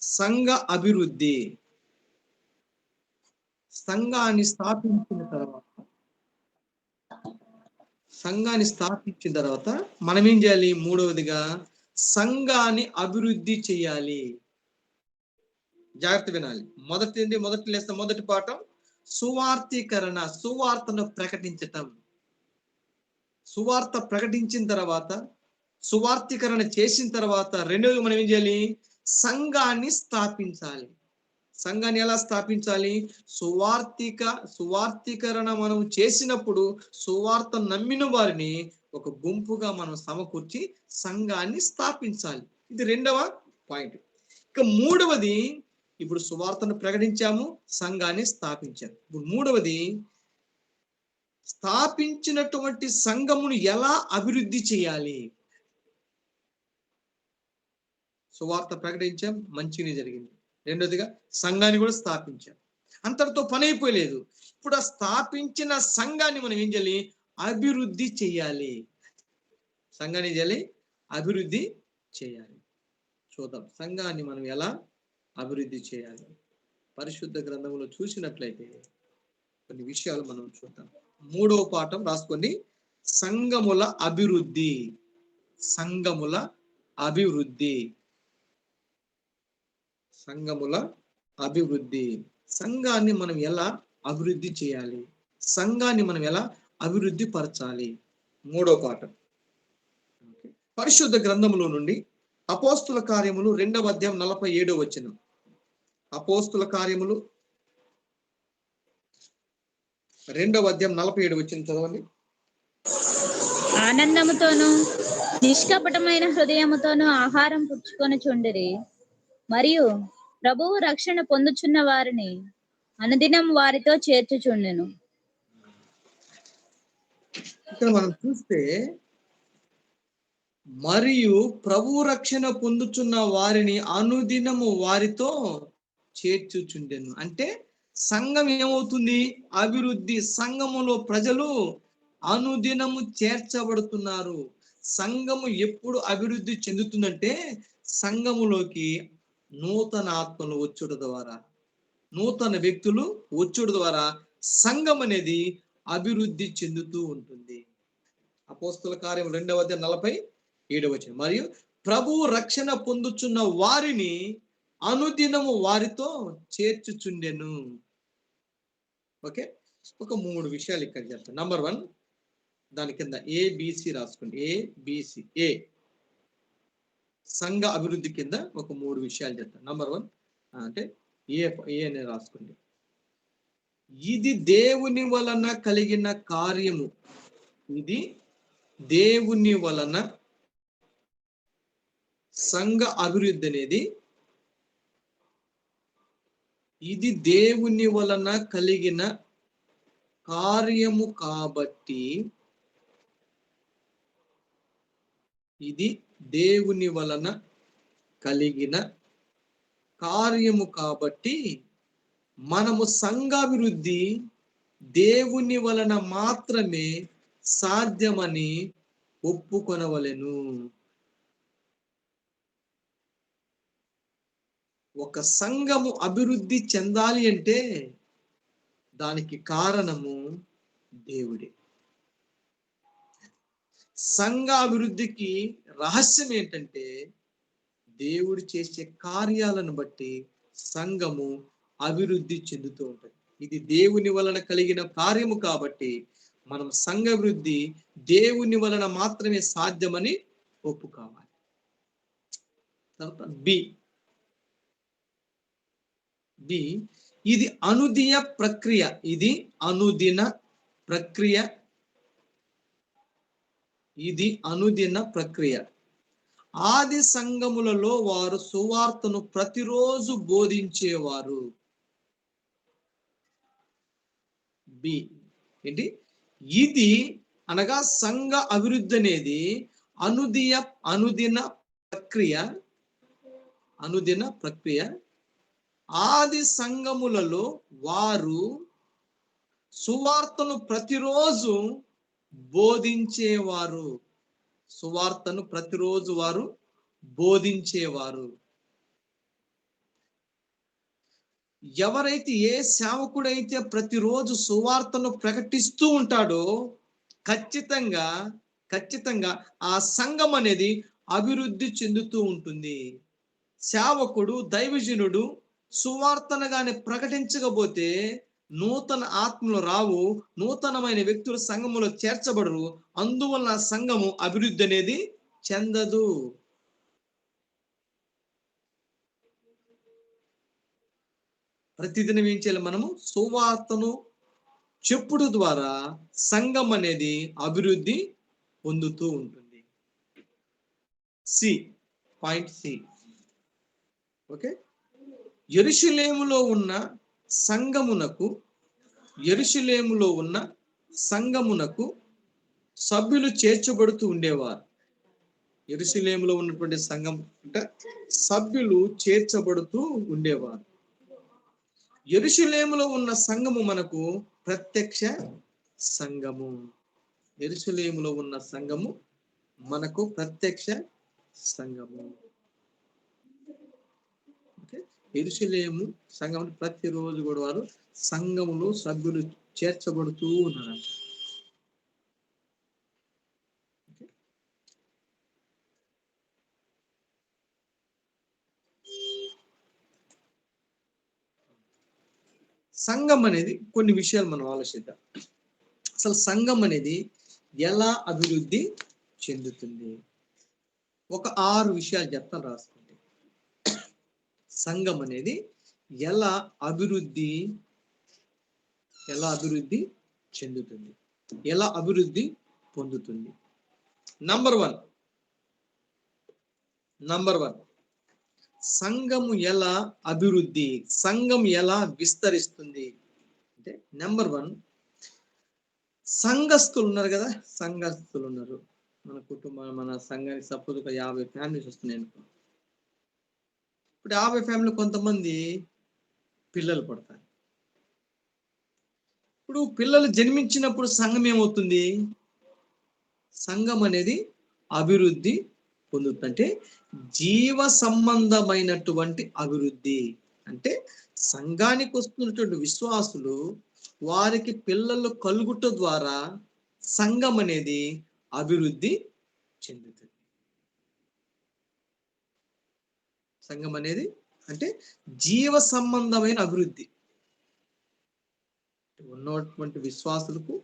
సంఘ అభివృద్ధి. సంఘాన్ని స్థాపించిన తర్వాత మనం ఏం చేయాలి? మూడవదిగా సంఘాన్ని అభివృద్ధి చేయాలి. జాగ్రత్త వినాలి. మొదటి పాఠం సువార్తీకరణ, సువార్తను ప్రకటించటం. సువార్త ప్రకటించిన తర్వాత, సువార్తీకరణ చేసిన తర్వాత రెండవది మనం ఏం చేయాలి? సంఘాన్ని స్థాపించాలి. సంఘాన్ని ఎలా స్థాపించాలి? సువార్తీకరణ మనం చేసినప్పుడు సువార్త నమ్మిన వారిని ఒక గుంపుగా మనం సమకూర్చి సంఘాన్ని స్థాపించాలి. ఇది రెండవ పాయింట్. ఇక మూడవది, ఇప్పుడు సువార్తను ప్రకటించాము, సంఘాన్ని స్థాపించాము. ఇప్పుడు మూడవది స్థాపించినటువంటి సంఘమును ఎలా అభివృద్ధి చేయాలి? సువార్త ప్రకటించాం, మంచిగా జరిగింది. రెండోదిగా సంఘాన్ని కూడా స్థాపించాం. అంతటితో పని అయిపోలేదు. ఇప్పుడు ఆ స్థాపించిన సంఘాన్ని మనం ఏం చేయాలి? అభివృద్ధి చేయాలి. సంఘాన్ని చేయాలి, అభివృద్ధి చేయాలి. చూద్దాం సంఘాన్ని మనం ఎలా అభివృద్ధి చేయాలి. పరిశుద్ధ గ్రంథంలో చూసినట్లయితే కొన్ని విషయాలు మనం చూద్దాం. మూడవ పాఠం రాసుకోండి, సంఘముల అభివృద్ధి. సంఘముల అభివృద్ధి. సంఘముల అభివృద్ధి. సంఘాన్ని మనం ఎలా అభివృద్ధి చేయాలి? సంఘాన్ని మనం ఎలా అభివృద్ధి పరచాలి? మూడో పాఠం పరిశుద్ధ గ్రంథములో నుండి అపోస్తుల కార్యములు 2వ అధ్యాయం 47వ వచనం. అపోస్తుల కార్యములు 2వ అధ్యాయం 47వ వచనం చదవండి. ఆనందముతోను నిష్కపటమైన హృదయముతోను ఆహారం పుచ్చుకొని చుండిరి, మరియు ప్రభువు రక్షణ పొందుచున్న వారిని అనుదినం వారితో చేర్చుచుండెను. ఇక్కడ మనం చూస్తే మరియు ప్రభు రక్షణ పొందుచున్న వారిని అనుదినము వారితో చేర్చుచుండెను. అంటే సంఘం ఏమవుతుంది? అభివృద్ధి. సంఘములో ప్రజలు అనుదినము చేర్చబడుతున్నారు. సంఘము ఎప్పుడు అభివృద్ధి చెందుతుందంటే సంఘములోకి నూతన ఆత్మలు వచ్చుట ద్వారా, నూతన వ్యక్తులు వచ్చుట ద్వారా సంఘం అనేది అభివృద్ధి చెందుతూ ఉంటుంది. అపోస్తుల కార్యం 2వ అధ్యాయం 47వ వచనం. మరియు ప్రభు రక్షణ పొందుచున్న వారిని అనుదినము వారితో చేర్చుచుండెను. ఓకే, ఒక 3 విషయాలు ఇక్కడ చెప్తాను. నంబర్ 1, దాని కింద ABC రాసుకోండి. ABC సంఘ అభివృద్ధి కింద ఒక 3 విషయాలు చెప్తాను. నంబర్ 1 అంటే ఏ అని రాసుకోండి. ఇది దేవుని వలన కలిగిన కార్యము. ఇది దేవుని వలన సంఘ అభివృద్ధి అనేది ఇది దేవుని వలన కలిగిన కార్యము కాబట్టి, ఇది దేవుని వలన కలిగిన కార్యము కాబట్టి మనము సంఘాభివృద్ధి దేవుని వలన మాత్రమే సాధ్యమని ఒప్పుకొనవలెను. ఒక సంఘము అభివృద్ధి చెందాలి అంటే దానికి కారణము దేవుడే. సంఘ అభివృద్ధికి రహస్యం ఏంటంటే దేవుడు చేసే కార్యాలను బట్టి సంఘము అభివృద్ధి చెందుతూ ఉంటుంది. ఇది దేవుని వలన కలిగిన కార్యము కాబట్టి మనం సంఘ అభివృద్ధి దేవుని వలన మాత్రమే సాధ్యమని ఒప్పుకోవాలి. తర్వాత బి, ఇది అనుదిన ప్రక్రియ. ఇది అనుదిన ప్రక్రియ. ఇది అనుదిన ప్రక్రియ. ఆది సంఘములలో వారు సువార్తను ప్రతిరోజు బోధించేవారు. బి ఏంటి? ఇది అనగా సంఘ అభివృద్ధి అనేది అనుదిన ప్రక్రియ. అనుదిన ప్రక్రియ. ఆది సంఘములలో వారు సువార్తను ప్రతిరోజు బోధించేవారు. సువార్తను ప్రతిరోజు వారు బోధించేవారు. ఎవరైతే, ఏ సేవకుడైతే ప్రతిరోజు సువార్తను ప్రకటిస్తూ ఉంటాడో ఖచ్చితంగా ఆ సంఘం అనేది అభివృద్ధి చెందుతూ ఉంటుంది. సేవకుడు, దైవజనుడు సువార్తను గాని ప్రకటించకపోతే నూతన ఆత్మలు రావు, నూతనమైన వ్యక్తులు సంఘములో చేర్చబడరు. అందువలన సంఘము అభివృద్ధి అనేది చెందదు. ప్రతిదినం ఏం చేయాలి? మనము సువార్తను చెప్పుడు ద్వారా సంఘం అనేది అభివృద్ధి పొందుతూ ఉంటుంది. Point C. ఓకే. యెరూషలేములో ఉన్న సంఘమునకు సభ్యులు చేర్చబడుతూ ఉండేవారు. యెరూషలేములో ఉన్నటువంటి సంఘం అంటే సభ్యులు చేర్చబడుతూ ఉండేవారు. యెరూషలేములో ఉన్న సంఘము మనకు ప్రత్యక్ష సంఘము. యెరూషలేములో ఉన్న సంఘము మనకు ప్రత్యక్ష సంఘము. యెరూషలేము సంఘం ప్రతిరోజు కూడా వారు సంఘములో సభ్యులు చేర్చబడుతూ ఉన్నారు. సంఘం అనేది కొన్ని విషయాలు మనం ఆలోచిద్దాం. అసలు సంఘం అనేది ఎలా అభివృద్ధి చెందుతుంది? ఒక 6 విషయాలు చెప్తాను, రాసుకోండి. సంఘం అనేది ఎలా అభివృద్ధి చెందుతుంది, ఎలా అభివృద్ధి పొందుతుంది. నంబర్ 1, సంఘము ఎలా అభివృద్ధి, సంఘం ఎలా విస్తరిస్తుంది అంటే, నెంబర్ 1, సంఘస్థులు ఉన్నారు కదా, సంఘస్థులు ఉన్నారు. మన కుటుంబం, మన సంఘానికి సపోజ్ ఒక 50 ఫ్యామిలీస్ వస్తున్నాయి అనుకో. ఇప్పుడు 50 ఫ్యామిలీ కొంతమంది పిల్లలు పడతారు. ఇప్పుడు పిల్లలు జన్మించినప్పుడు సంఘం ఏమవుతుంది? సంఘం అనేది అభివృద్ధి పొందుతుంది. అంటే జీవ సంబంధమైనటువంటి అభివృద్ధి. అంటే సంఘానికి వస్తున్నటువంటి విశ్వాసులు వారికి పిల్లలు కలుగుట ద్వారా సంఘం అనేది అభివృద్ధి చెందుతుంది. సంఘం అనేది అంటే జీవ సంబంధమైన అభివృద్ధి. ఉన్నటువంటి విశ్వాసులకు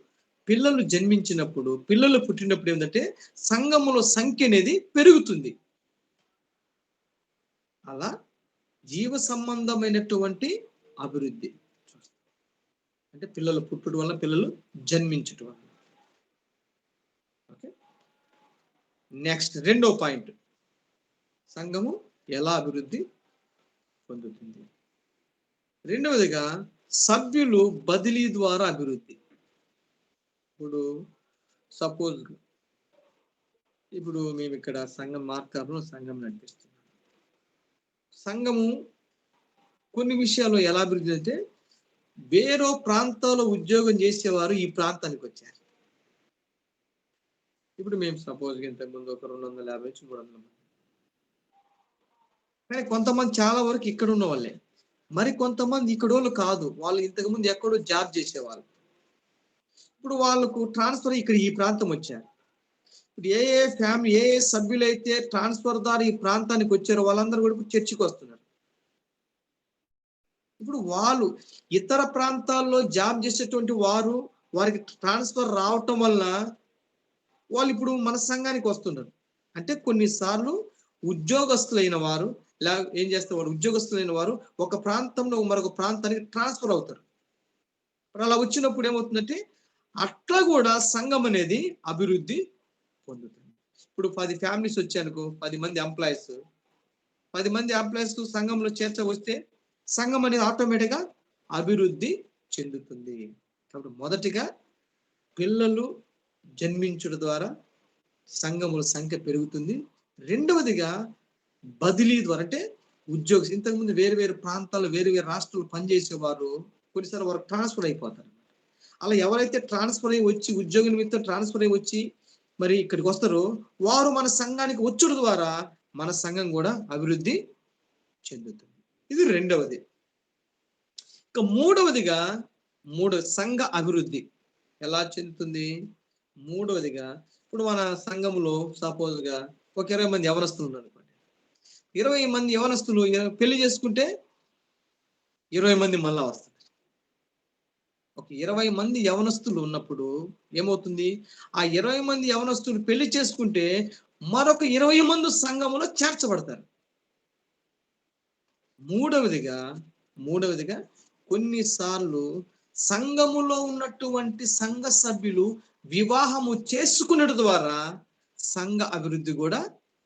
పిల్లలు జన్మించినప్పుడు, పిల్లలు పుట్టినప్పుడు ఏంటంటే సంఘములో సంఖ్య అనేది పెరుగుతుంది. అలా జీవ సంబంధమైనటువంటి అభివృద్ధి అంటే పిల్లలు పుట్టడం వల్ల, పిల్లలు జన్మించడం వల్ల. ఓకే. నెక్స్ట్ 2వ పాయింట్, సంఘము ఎలా అభివృద్ధి పొందుతుంది. రెండవదిగా సభ్యులు బదిలీ ద్వారా అభివృద్ధి. ఇప్పుడు సపోజ్ ఇప్పుడు మేము ఇక్కడ సంఘం మార్కాపురం సంఘం నడిపిస్తున్నాం. సంఘము కొన్ని విషయాల్లో ఎలా అభివృద్ధి అంటే, వేరే ప్రాంతాల్లో ఉద్యోగం చేసేవారు ఈ ప్రాంతానికి వచ్చారు. ఇప్పుడు మేము సపోజ్ ఇంతకుముందు ఒక 250 నుంచి 300 మంది, కానీ కొంతమంది చాలా వరకు ఇక్కడ ఉన్న వాళ్ళే, మరి కొంతమంది ఇక్కడ వాళ్ళు కాదు, వాళ్ళు ఇంతకుముందు ఎక్కడో జాబ్ చేసేవాళ్ళు. ఇప్పుడు వాళ్ళకు ట్రాన్స్ఫర్ ఇక్కడ ఈ ప్రాంతం వచ్చారు. ఇప్పుడు ఏ ఏ ఫ్యామిలీ ఏ ఏ సభ్యులైతే ట్రాన్స్ఫర్ ద్వారా ఈ ప్రాంతానికి వచ్చారో వాళ్ళందరూ కూడా ఇప్పుడు చర్చికి వస్తున్నారు. ఇప్పుడు వాళ్ళు ఇతర ప్రాంతాల్లో జాబ్ చేసేటువంటి వారికి ట్రాన్స్ఫర్ రావటం వల్ల వాళ్ళు ఇప్పుడు మన సంఘానికి వస్తున్నారు. అంటే కొన్నిసార్లు ఉద్యోగస్తులైన వారు ఏం చేస్తారు, ఉద్యోగస్తులైన వారు ఒక ప్రాంతంలో మరొక ప్రాంతానికి ట్రాన్స్ఫర్ అవుతారు. అలా వచ్చినప్పుడు ఏమవుతుందంటే అట్లా కూడా సంఘం అనేది అభివృద్ధి పొందుతుంది. ఇప్పుడు 10 ఫ్యామిలీస్ వచ్చానుకో, 10 మంది ఎంప్లాయీస్, 10 మంది ఎంప్లాయీస్ సంఘంలో వస్తే సంఘం అనేది ఆటోమేటిక్గా అభివృద్ధి చెందుతుంది. కాబట్టి మొదటిగా పిల్లలు జన్మించడం ద్వారా సంఘముల సంఖ్య పెరుగుతుంది. రెండవదిగా బదిలీ ద్వారా, అంటే ఉద్యోగం ఇంతకుముందు వేరు వేరు ప్రాంతాల్లో వేరు వేరు రాష్ట్రాలు పనిచేసేవారు కొన్నిసార్లు వారు ట్రాన్స్ఫర్ అయిపోతారు. అలా ఎవరైతే ట్రాన్స్ఫర్ అయ్యి వచ్చి ఉద్యోగ నిమిత్తం ట్రాన్స్ఫర్ అయ్యి వచ్చి మరి ఇక్కడికి వస్తారో వారు మన సంఘానికి వచ్చడం ద్వారా మన సంఘం కూడా అభివృద్ధి చెందుతుంది. ఇది రెండవది. ఇక మూడవదిగా సంఘ అభివృద్ధి ఎలా చెందుతుంది? మూడవదిగా ఇప్పుడు మన సంఘంలో సపోజ్ గా ఒక 20 మంది యవనస్తులు ఉన్నారు అనుకోండి. 20 మంది యవనస్తులు పెళ్లి చేసుకుంటే 20 మంది మళ్ళా వస్తారు. ఒక 20 మంది యవనస్తులు ఉన్నప్పుడు ఏమవుతుంది, ఆ 20 మంది యవనస్తులు పెళ్లి చేసుకుంటే మరొక 20 మంది సంఘములో చేర్చబడతారు. మూడవదిగా కొన్నిసార్లు సంఘములో ఉన్నటువంటి సంఘ సభ్యులు వివాహము చేసుకునేట ద్వారా సంఘ అభివృద్ధి కూడా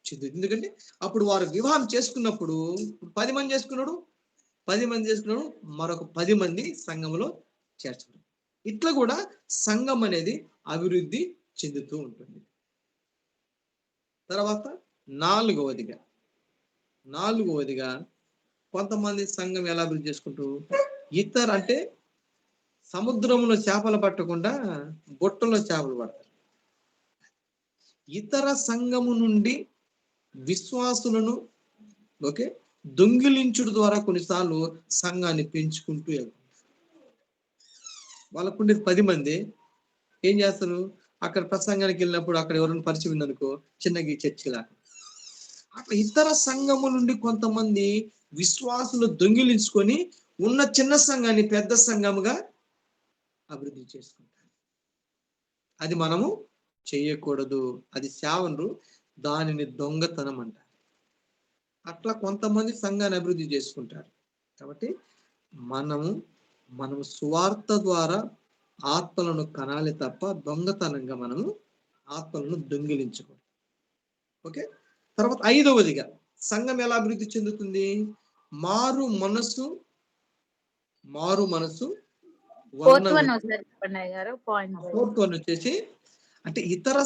చెందుతుంది. ఎందుకంటే అప్పుడు వారు వివాహం చేసుకున్నప్పుడు 10 మంది చేసుకున్నాడు మరొక 10 మంది సంఘములో చేర్చబడు. ఇట్లా కూడా సంఘం అనేది అభివృద్ధి చెందుతూ ఉంటుంది. తర్వాత నాలుగవదిగా కొంతమంది సంఘం ఎలా అభివృద్ధి చేసుకుంటూ అంటే సముద్రంలో చేపలు పట్టకుండా బొట్టలో చేపలు పడతారు. ఇతర సంఘము నుండి విశ్వాసులను దొంగిలించుడు ద్వారా కొన్నిసార్లు సంఘాన్ని పెంచుకుంటూ వెళ్తారు. వాళ్ళకుండే 10 మంది ఏం చేస్తారు, అక్కడ ప్రసంగానికి వెళ్ళినప్పుడు అక్కడ ఎవరైనా పరిచయం ఉందనుకో చిన్నగా చర్చిలా అట్లా ఇతర సంఘము నుండి కొంతమంది విశ్వాసులు దొంగిలించుకొని ఉన్న చిన్న సంఘాన్ని పెద్ద సంఘముగా అభివృద్ధి చేసుకుంటారు. అది మనము చేయకూడదు, అది సేవను, దానిని దొంగతనం అంటారు. అట్లా కొంతమంది సంఘాన్ని అభివృద్ధి చేసుకుంటారు. కాబట్టి మనము సువార్త ద్వారా ఆత్మలను కనాలి తప్ప దొంగతనంగా మనము ఆత్మలను దొంగిలించకూడదు. ఓకే. తర్వాత 5వదిగా సంఘం ఎలా అభివృద్ధి చెందుతుంది? మారు మనసు వచ్చేసి అంటే ఇతర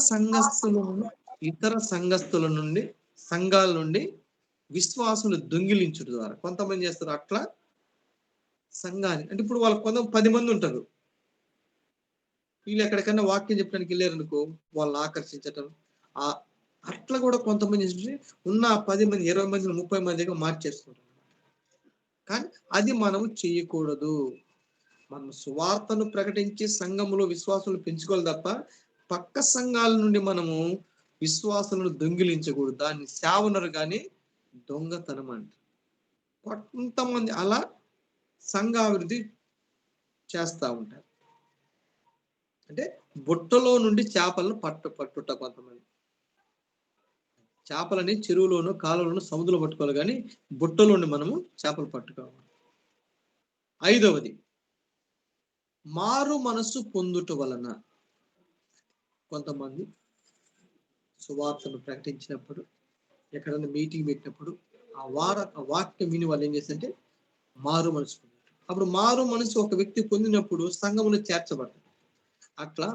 సంఘస్థుల నుండి సంఘాల నుండి విశ్వాసులు దొంగిలించడం ద్వారా కొంతమంది చేస్తారు. అట్లా సంఘాన్ని అంటే ఇప్పుడు వాళ్ళు 10 మంది ఉంటారు, వీళ్ళు ఎక్కడికన్నా వాక్యం చెప్పడానికి వెళ్ళారనుకో వాళ్ళని ఆకర్షించటం, అట్లా కూడా కొంతమంది ఉన్న 10 మంది 20 మంది 30 మందిగా మార్చేసుకుంటారు. కానీ అది మనము చేయకూడదు. మనం సువార్తను ప్రకటించి సంఘములో విశ్వాసులు పెంచుకోవాలి తప్ప పక్క సంఘాల నుండి మనము విశ్వాసులను దొంగిలించకూడదు. దాన్ని సేవనరు కానీ దొంగతనం అంటారు. కొంతమంది అలా సంఘాభివృద్ధి చేస్తూ ఉంటారు. అంటే బుట్టలో నుండి చేపలను పట్టుట. కొంతమంది చేపలని చెరువులోను కాలువలోను సముద్రంలో పట్టుకోవాలి, కానీ బుట్టలోని మనము చేపలు పట్టుకోవాలి. 5వది మారు మనసు పొందుట వలన. కొంతమంది సువార్తను ప్రకటించినప్పుడు ఎక్కడైనా మీటింగ్ పెట్టినప్పుడు ఆ వాక్యం విని వాళ్ళు ఏం చేస్తారంటే మారు మనసు పొందుతారు. అప్పుడు మారు మనసు ఒక వ్యక్తి పొందినప్పుడు సంఘములో చేర్చబడతారు. అట్లా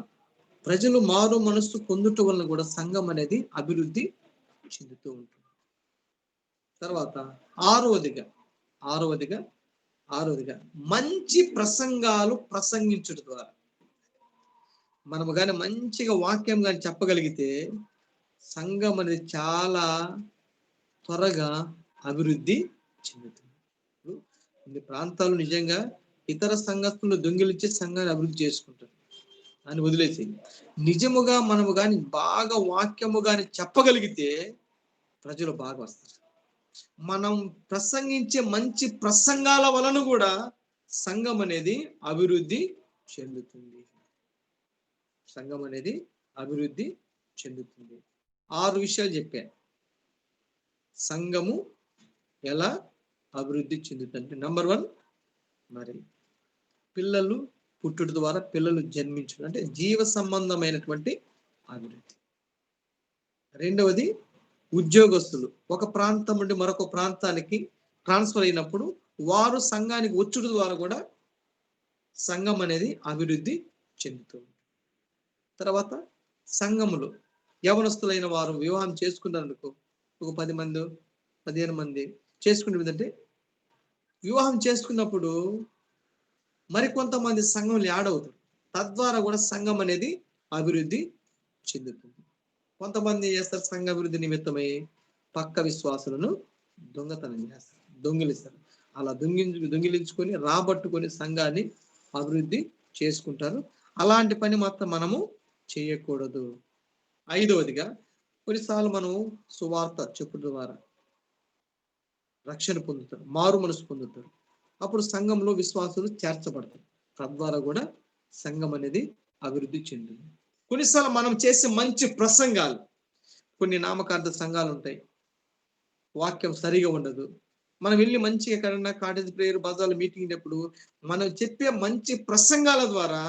ప్రజలు మారు మనసు పొందుట వలన కూడా సంఘం అనేది అభివృద్ధి చెందుతూ ఉంటుంది. తర్వాత ఆరవదిగా మంచి ప్రసంగాలు ప్రసంగించడం ద్వారా మనము కానీ మంచిగా వాక్యం కానీ చెప్పగలిగితే సంఘం అనేది చాలా త్వరగా అభివృద్ధి చెందుతుంది. కొన్ని ప్రాంతాలు నిజంగా ఇతర సంఘస్థులు దొంగిలించి సంఘాన్ని అభివృద్ధి చేసుకుంటారు అని వదిలేసి నిజముగా మనము కానీ బాగా వాక్యము కానీ చెప్పగలిగితే ప్రజలు బాగా వస్తారు. మనం ప్రసంగించే మంచి ప్రసంగాల వలన కూడా సంఘం అనేది అభివృద్ధి చెందుతుంది. సంఘం అనేది అభివృద్ధి చెందుతుంది. 6 విషయాలు చెప్పాను సంఘము ఎలా అభివృద్ధి చెందుతుంది. నంబర్ 1, మరి పిల్లలు పుట్టుట ద్వారా పిల్లలు జన్మించడం అంటే జీవ సంబంధమైనటువంటి అభివృద్ధి. రెండవది ఉద్యోగస్తులు ఒక ప్రాంతం నుండి మరొక ప్రాంతానికి ట్రాన్స్ఫర్ అయినప్పుడు వారు సంఘానికి వచ్చుట ద్వారా కూడా సంఘం అనేది అభివృద్ధి చెందుతుంది. తర్వాత సంఘములు యవనస్తులైన వారు వివాహం చేసుకున్నందుకు ఒక 10 మంది 15 మంది చేసుకునేదంటే వివాహం చేసుకున్నప్పుడు మరికొంతమంది సంఘంలో యాడ్ అవుతారు. తద్వారా కూడా సంఘం అనేది అభివృద్ధి చెందుతుంది. కొంతమంది చేస్తారు సంఘ అభివృద్ధి నిమిత్తమై పక్క విశ్వాసులను దొంగతనం చేస్తారు, దొంగిలిస్తారు. అలా దొంగిలించుకొని రాబట్టుకొని సంఘాన్ని అభివృద్ధి చేసుకుంటారు. అలాంటి పని మాత్రం మనము చేయకూడదు. 5వదిగా కొన్నిసార్లు మనం సువార్త చెప్పుట ద్వారా రక్షణ పొందుతారు, మారు మనసు పొందుతారు. అప్పుడు సంఘంలో విశ్వాసులు చేర్చబడతారు. తద్వారా కూడా సంఘం అనేది అభివృద్ధి చెందుతుంది. కొన్నిసార్లు మనం చేసే మంచి ప్రసంగాలు, కొన్ని నామకార్థ సంఘాలు ఉంటాయి, వాక్యం సరిగా ఉండదు. మనం వెళ్ళి మంచిగా ఎక్కడన్నా కాటేజ్ ప్రేయర్ బజార్లు మీటింగ్ అప్పుడు మనం చెప్పే మంచి ప్రసంగాల ద్వారా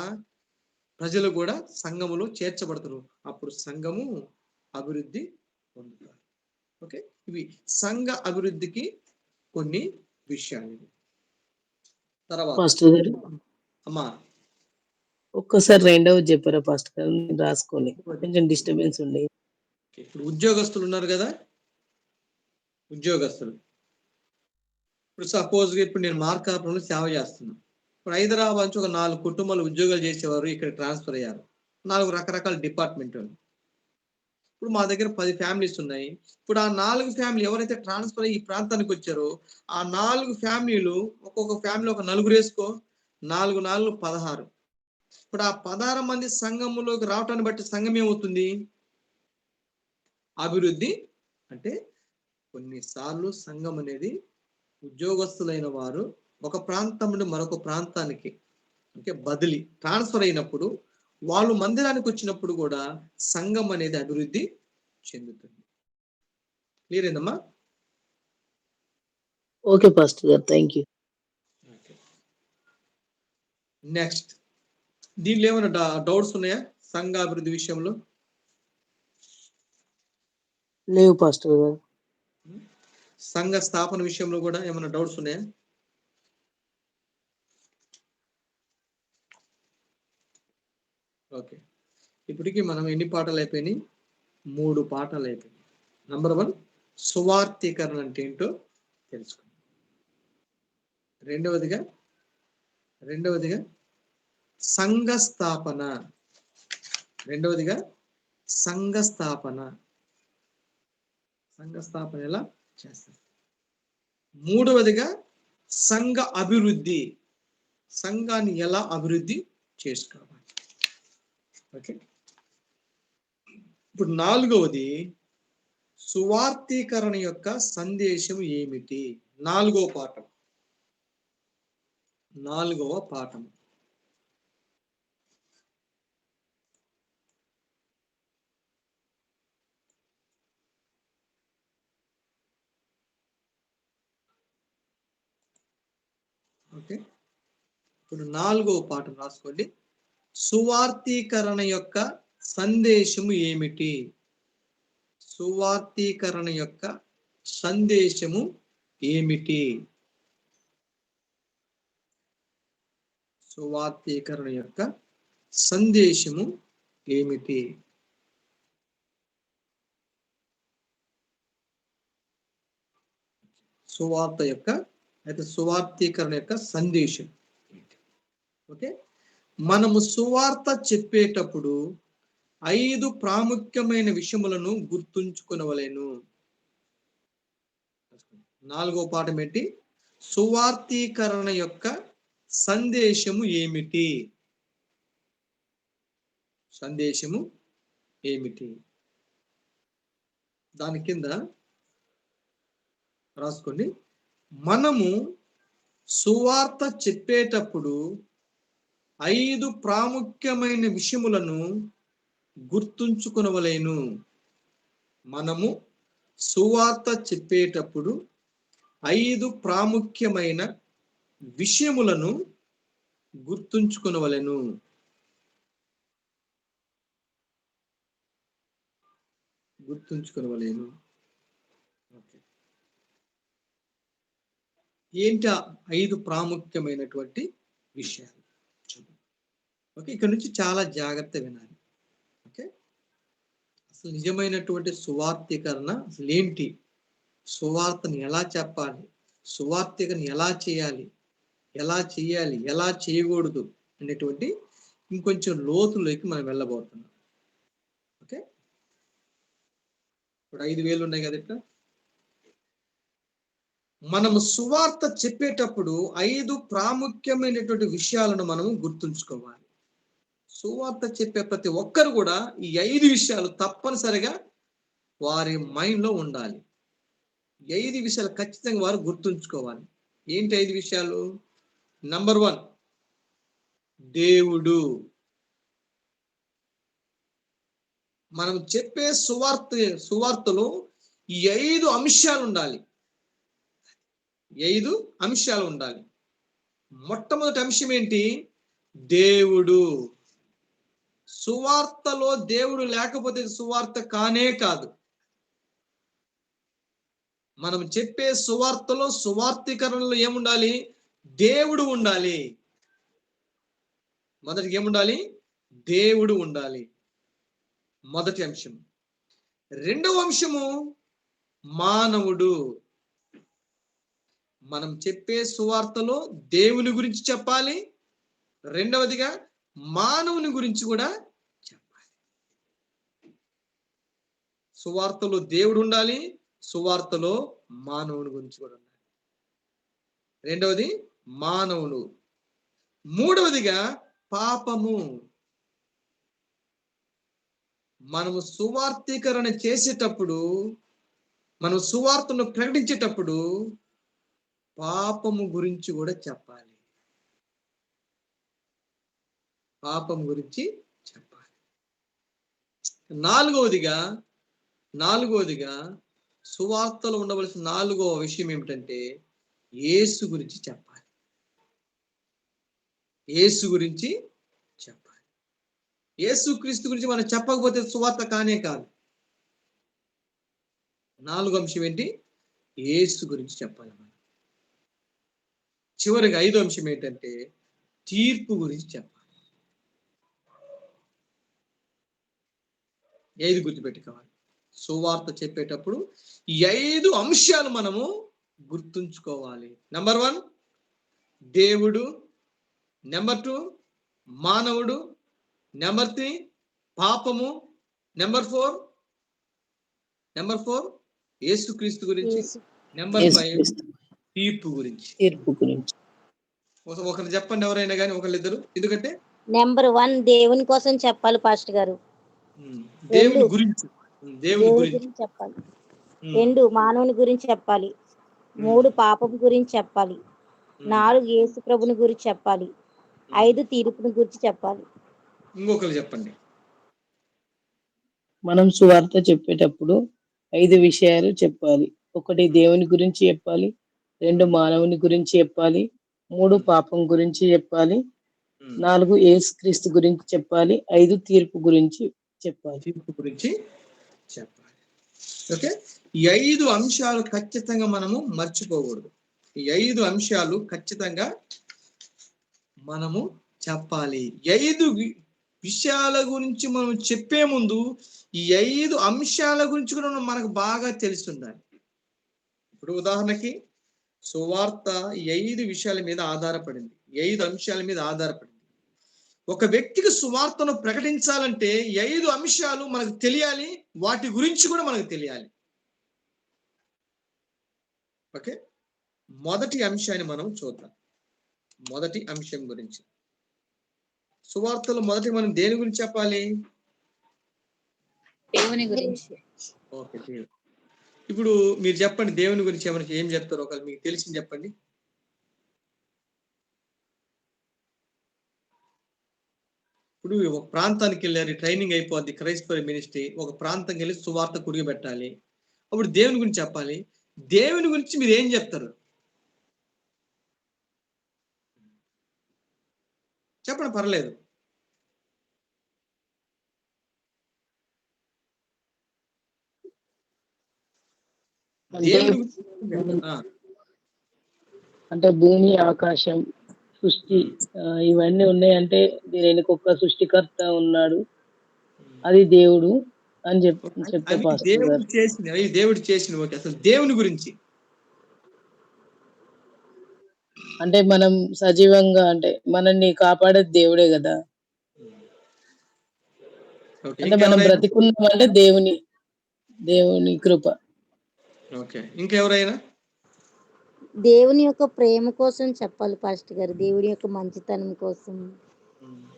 ప్రజలు కూడా సంఘములో చేర్చబడతారు. అప్పుడు సంఘము అభివృద్ధి పొందుతారు. ఓకే, ఇవి సంఘ అభివృద్ధికి కొన్ని విషయాలు. తర్వాత పాస్టర్ గారు అమ్మా ఒక్కసారి రెండవది చెప్పారా పాస్టర్ గారు? నేను రాసుకోలే, కొంచెం డిస్టర్బెన్స్ ఉండే. ఇప్పుడు ఉద్యోగస్తులు ఉన్నారు కదా, ఉద్యోగస్తులు ఇప్పుడు సపోజ్ ఇప్పుడు నేను మార్కాపురంలో సేవ చేస్తున్నాను. ఇప్పుడు హైదరాబాద్ నుంచి ఒక 4 కుటుంబాలు ఉద్యోగాలు చేసేవారు ఇక్కడ ట్రాన్స్ఫర్ అయ్యారు. 4 రకరకాల డిపార్ట్మెంట్. ఇప్పుడు మా దగ్గర 10 ఫ్యామిలీస్ ఉన్నాయి. ఇప్పుడు ఆ 4 ఫ్యామిలీ ఎవరైతే ట్రాన్స్ఫర్ అయ్యి ఈ ప్రాంతానికి వచ్చారో ఆ 4 ఫ్యామిలీలు ఒక్కొక్క ఫ్యామిలీ ఒక 4 వేసుకో, 4 4 16. ఇప్పుడు ఆ 16 మంది సంఘములోకి రావటాన్ని బట్టి సంఘం ఏమవుతుంది? అభివృద్ధి. అంటే కొన్నిసార్లు సంఘం అనేది ఉద్యోగస్తులైన వారు ఒక ప్రాంతం నుండి మరొక ప్రాంతానికి అంటే బదిలీ ట్రాన్స్ఫర్ అయినప్పుడు వాళ్ళు మందిరానికి వచ్చినప్పుడు కూడా సంఘం అనేది అభివృద్ధి చెందుతుంది. క్లియర్ అయిందమ్మా? ఓకే పాస్టర్ గారు, థ్యాంక్ యూ. నెక్స్ట్, దీనిలో ఏమైనా డౌట్స్ ఉన్నాయా సంఘ అభివృద్ధి విషయంలో? లేవు పాస్టర్ గారు. సంఘ స్థాపన విషయంలో కూడా ఏమైనా డౌట్స్ ఉన్నాయా? ఓకే, ఇప్పటికీ మనం ఎన్ని పాఠాలు అయిపోయినాయి? 3 పాఠాలు అయిపోయినాయి. నంబర్ 1 సువార్తీకరణ అంటే ఏంటో తెలుసుకున్నాం. రెండవదిగా సంఘ స్థాపన. సంఘ స్థాపన ఎలా చేస్తారు. 3వదిగా సంఘ అభివృద్ధి, సంఘాన్ని ఎలా అభివృద్ధి చేసుకోవాలి. ఓకే, ఇప్పుడు 4వది సువార్తీకరణ యొక్క సందేశం ఏమిటి? 4వ పాఠం. ఓకే, ఇప్పుడు 4వ పాఠం రాసుకోండి. సువార్తీకరణ యొక్క సందేశము ఏమిటి? సువార్తీకరణ యొక్క సందేశము ఏమిటి? సువార్తీకరణ యొక్క సందేశము ఏమిటి? సువార్తీకరణ యొక్క సందేశం. ఓకే, మనము సువార్త చెప్పేటప్పుడు 5 ప్రాముఖ్యమైన విషయములను గుర్తుంచుకొనవలెను. 4వ పాఠం ఏంటి? సువార్తీకరణ యొక్క సందేశము ఏమిటి? సందేశము ఏమిటి? దాని కింద రాసుకోండి. మనము సువార్త చెప్పేటప్పుడు 5 ప్రాముఖ్యమైన విషయములను గుర్తుంచుకొనవలెను. మనము సువార్త చెప్పేటప్పుడు 5 ప్రాముఖ్యమైన విషయములను గుర్తుంచుకొనవలెను. ఓకే, ఏంటి 5 ప్రాముఖ్యమైనటువంటి విషయాలు? ఓకే, ఇక్కడ నుంచి చాలా జాగ్రత్త వినాలి. ఓకే, అసలు నిజమైనటువంటి సువార్తీకరణ అసలు ఏంటి? సువార్తను ఎలా చెప్పాలి? సువార్తీకరణ ఎలా చేయాలి? ఎలా చేయకూడదు అనేటువంటి ఇంకొంచెం లోతులోకి మనం వెళ్ళబోతున్నాం. ఓకే, ఇప్పుడు 5,000 ఉన్నాయి కదా. ఇక్కడ మనము సువార్త చెప్పేటప్పుడు 5 ప్రాముఖ్యమైనటువంటి విషయాలను మనము గుర్తుంచుకోవాలి. సువార్త చెప్పే ప్రతి ఒక్కరు కూడా ఈ 5 విషయాలు తప్పనిసరిగా వారి మైండ్లో ఉండాలి. 5 విషయాలు ఖచ్చితంగా వారు గుర్తుంచుకోవాలి. ఏంటి 5 విషయాలు? నంబర్ 1, దేవుడు. మనం చెప్పే సువార్తలో ఈ 5 అంశాలు ఉండాలి. 5 అంశాలు ఉండాలి. మొట్టమొదటి అంశం ఏంటి? దేవుడు. సువార్తలో దేవుడు లేకపోతే సువార్త కానే కాదు. మనం చెప్పే సువార్తలో, సువార్తీకరణలో ఏముండాలి? దేవుడు ఉండాలి. మొదటికి ఏముండాలి? దేవుడు ఉండాలి. మొదటి అంశం. రెండవ అంశము మానవుడు. మనం చెప్పే సువార్తలో దేవుని గురించి చెప్పాలి. రెండవదిగా మానవుని గురించి కూడా చెప్పాలి. సువార్తలో దేవుడు ఉండాలి, సువార్తలో మానవుని గురించి కూడా ఉండాలి. రెండవది మానవుడు. మూడవదిగా పాపము. మనము సువార్తీకరణ చేసేటప్పుడు, మనం సువార్తను ప్రకటించేటప్పుడు పాపము గురించి కూడా చెప్పాలి. పాపం గురించి చెప్పాలి. నాలుగవదిగా సువార్తలో ఉండవలసిన 4వ విషయం ఏమిటంటే యేసు గురించి చెప్పాలి. యేసు గురించి చెప్పాలి. యేసుక్రీస్తు గురించి మనం చెప్పకపోతే సువార్త కానే కాదు. 4వ అంశం ఏంటి? యేసు గురించి చెప్పాలి మనం. చివరిగా 5వ అంశం ఏంటంటే తీర్పు గురించి చెప్పాలి. 5 గుర్తుపెట్టుకోవాలి. సువార్త చెప్పేటప్పుడు ఈ 5 అంశాలు మనము గుర్తుంచుకోవాలి. నంబర్ 1 దేవుడు, నెంబర్ 2 మానవుడు, నెంబర్ 3 పాపము, నెంబర్ 4 యేసుక్రీస్తు గురించి, నెంబర్ 5 తీర్పు గురించి. ఒకరు చెప్పండి, ఎవరైనా కానీ ఒకళ్ళిద్దరు. ఎందుకంటే నెంబర్ 1 దేవుని కోసం చెప్పాలి పాస్టర్ గారు. దేవుని గురించి చెప్పాలి. 2 మానవుని గురించి చెప్పాలి. 3 పాపం గురించి చెప్పాలి. 4 యేసు ప్రభుని గురించి చెప్పాలి. 5 తీర్పుని గురించి చెప్పాలి. ఇంకొకరు చెప్పండి. మనం సువార్త చెప్పేటప్పుడు 5 విషయాలు చెప్పాలి. 1 దేవుని గురించి చెప్పాలి, 2 మానవుని గురించి చెప్పాలి, 3 పాపం గురించి చెప్పాలి, 4 యేసుక్రీస్తు గురించి చెప్పాలి, 5 తీర్పు గురించి చెప్పాలి. ఓకే, ఈ 5 అంశాలు ఖచ్చితంగా మనము మర్చిపోకూడదు. ఈ 5 అంశాలు ఖచ్చితంగా మనము చెప్పాలి. 5 విషయాల గురించి మనం చెప్పే ముందు ఈ 5 అంశాల గురించి కూడా మనకు బాగా తెలిసి ఉండాలి. ఇప్పుడు ఉదాహరణకి సువార్త 5 విషయాల మీద ఆధారపడింది. 5 అంశాల మీద ఆధారపడింది. ఒక వ్యక్తికి సువార్తను ప్రకటించాలంటే 5 అంశాలు మనకు తెలియాలి. వాటి గురించి కూడా మనకు తెలియాలి. ఓకే, మొదటి అంశాన్ని మనం చూద్దాం. మొదటి అంశం గురించి సువార్తలో మొదటి మనం దేని గురించి చెప్పాలి? దేవుని గురించి. ఓకే, దేవుడు. ఇప్పుడు మీరు చెప్పండి, దేవుని గురించి ఏం చెప్తారు? ఒకవేళ మీకు తెలిసింది చెప్పండి. ఇప్పుడు ఒక ప్రాంతానికి వెళ్ళారు, ట్రైనింగ్ అయిపోద్ది, క్రైస్తవ మినిస్ట్రీ. ఒక ప్రాంతంకి వెళ్ళి సువార్త కుడిగి పెట్టాలి. అప్పుడు దేవుని గురించి చెప్పాలి. దేవుని గురించి మీరు ఏం చెప్తారు? చెప్పండి, పర్లేదు. దేవుని గురించి అంటే భూమి, ఆకాశం, సృష్టి ఇవన్నీ ఉన్నాయంటే దీనికి ఒక సృష్టికర్త ఉన్నాడు, అది దేవుడు అని చెప్తే దేవుడు చేసిన ఓకే. అసలు దేవుని గురించి అంటే మనం సజీవంగా అంటే మనల్ని కాపాడేది దేవుడే కదా. అంటే మనం బ్రతికున్నాం అంటే దేవుని కృప. ఓకే, ఇంకెవరైనా? దేవుని యొక్క ప్రేమ కోసం చెప్పాలి పాస్టర్ గారు. దేవుడి యొక్క మంచితనం కోసం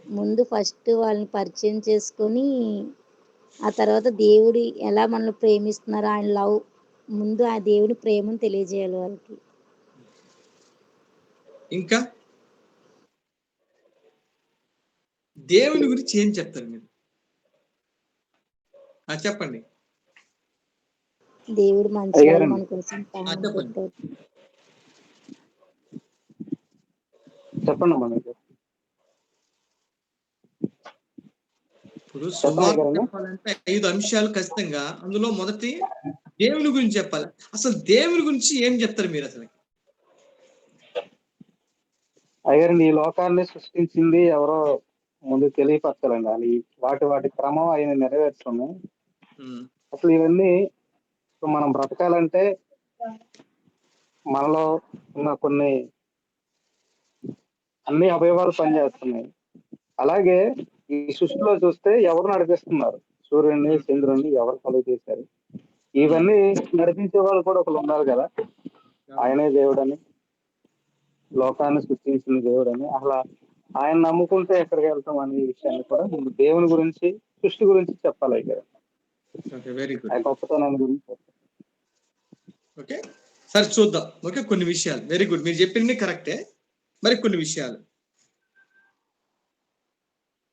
ముందు ఫస్ట్ వాళ్ళని పరిచయం చేసుకొని ఆ తర్వాత దేవుడి ఎలా మనల్ని ప్రేమిస్తున్నారు, ఆయన లవ్ ముందు ఆ దేవుని ప్రేమను తెలియజేయాలి వాళ్ళకి. ఇంకా దేవుని గురించి ఏం చెప్తారు మీరు? చెప్పండి. దేవుడు మంచివాడు, మన కోసం చెప్పండి మనకి. ఇప్పుడు సువార్త చెప్పాలంటే 5 అంశాలు ఖచ్చితంగా. అందులో మొదటి దేవుని గురించి చెప్పాలి. అసలు దేవుని గురించి ఏం చెప్తారు మీరు? అసలు అయ్యారండి, ఈ లోకాన్ని సృష్టించింది ఎవరో ముందు తెలియపరచాలండి. అది వాటి క్రమం ఆయన నెరవేర్చున్నాయి. అసలు ఇవన్నీ మనం బ్రతకాలంటే మనలో ఉన్న కొన్ని అన్ని అవయవాలు పనిచేస్తున్నాయి. అలాగే ఈ సృష్టిలో చూస్తే ఎవరు నడిపిస్తున్నారు? సూర్యుడిని, చంద్రుడిని ఎవరు కలుగు చేశారు? ఇవన్నీ నడిపించే వాళ్ళు కూడా ఒకరు ఉన్నారు కదా. ఆయనే దేవుడని, లోకాన్ని సృష్టించిన దేవుడని. అసలు ఆయన నమ్ముకుంటే ఎక్కడికి వెళ్తాం అనే విషయాన్ని కూడా ముందు దేవుని గురించి, సృష్టి గురించి చెప్పాలి. Very good. ఆ గొప్పతనాన్ని గురించి. ఓకే, సరే చూద్దాం. ఓకే, కొన్ని విషయాలు. వెరీ గుడ్, మీరు చెప్పింది కరెక్టే. మరి కొన్ని విషయాలు.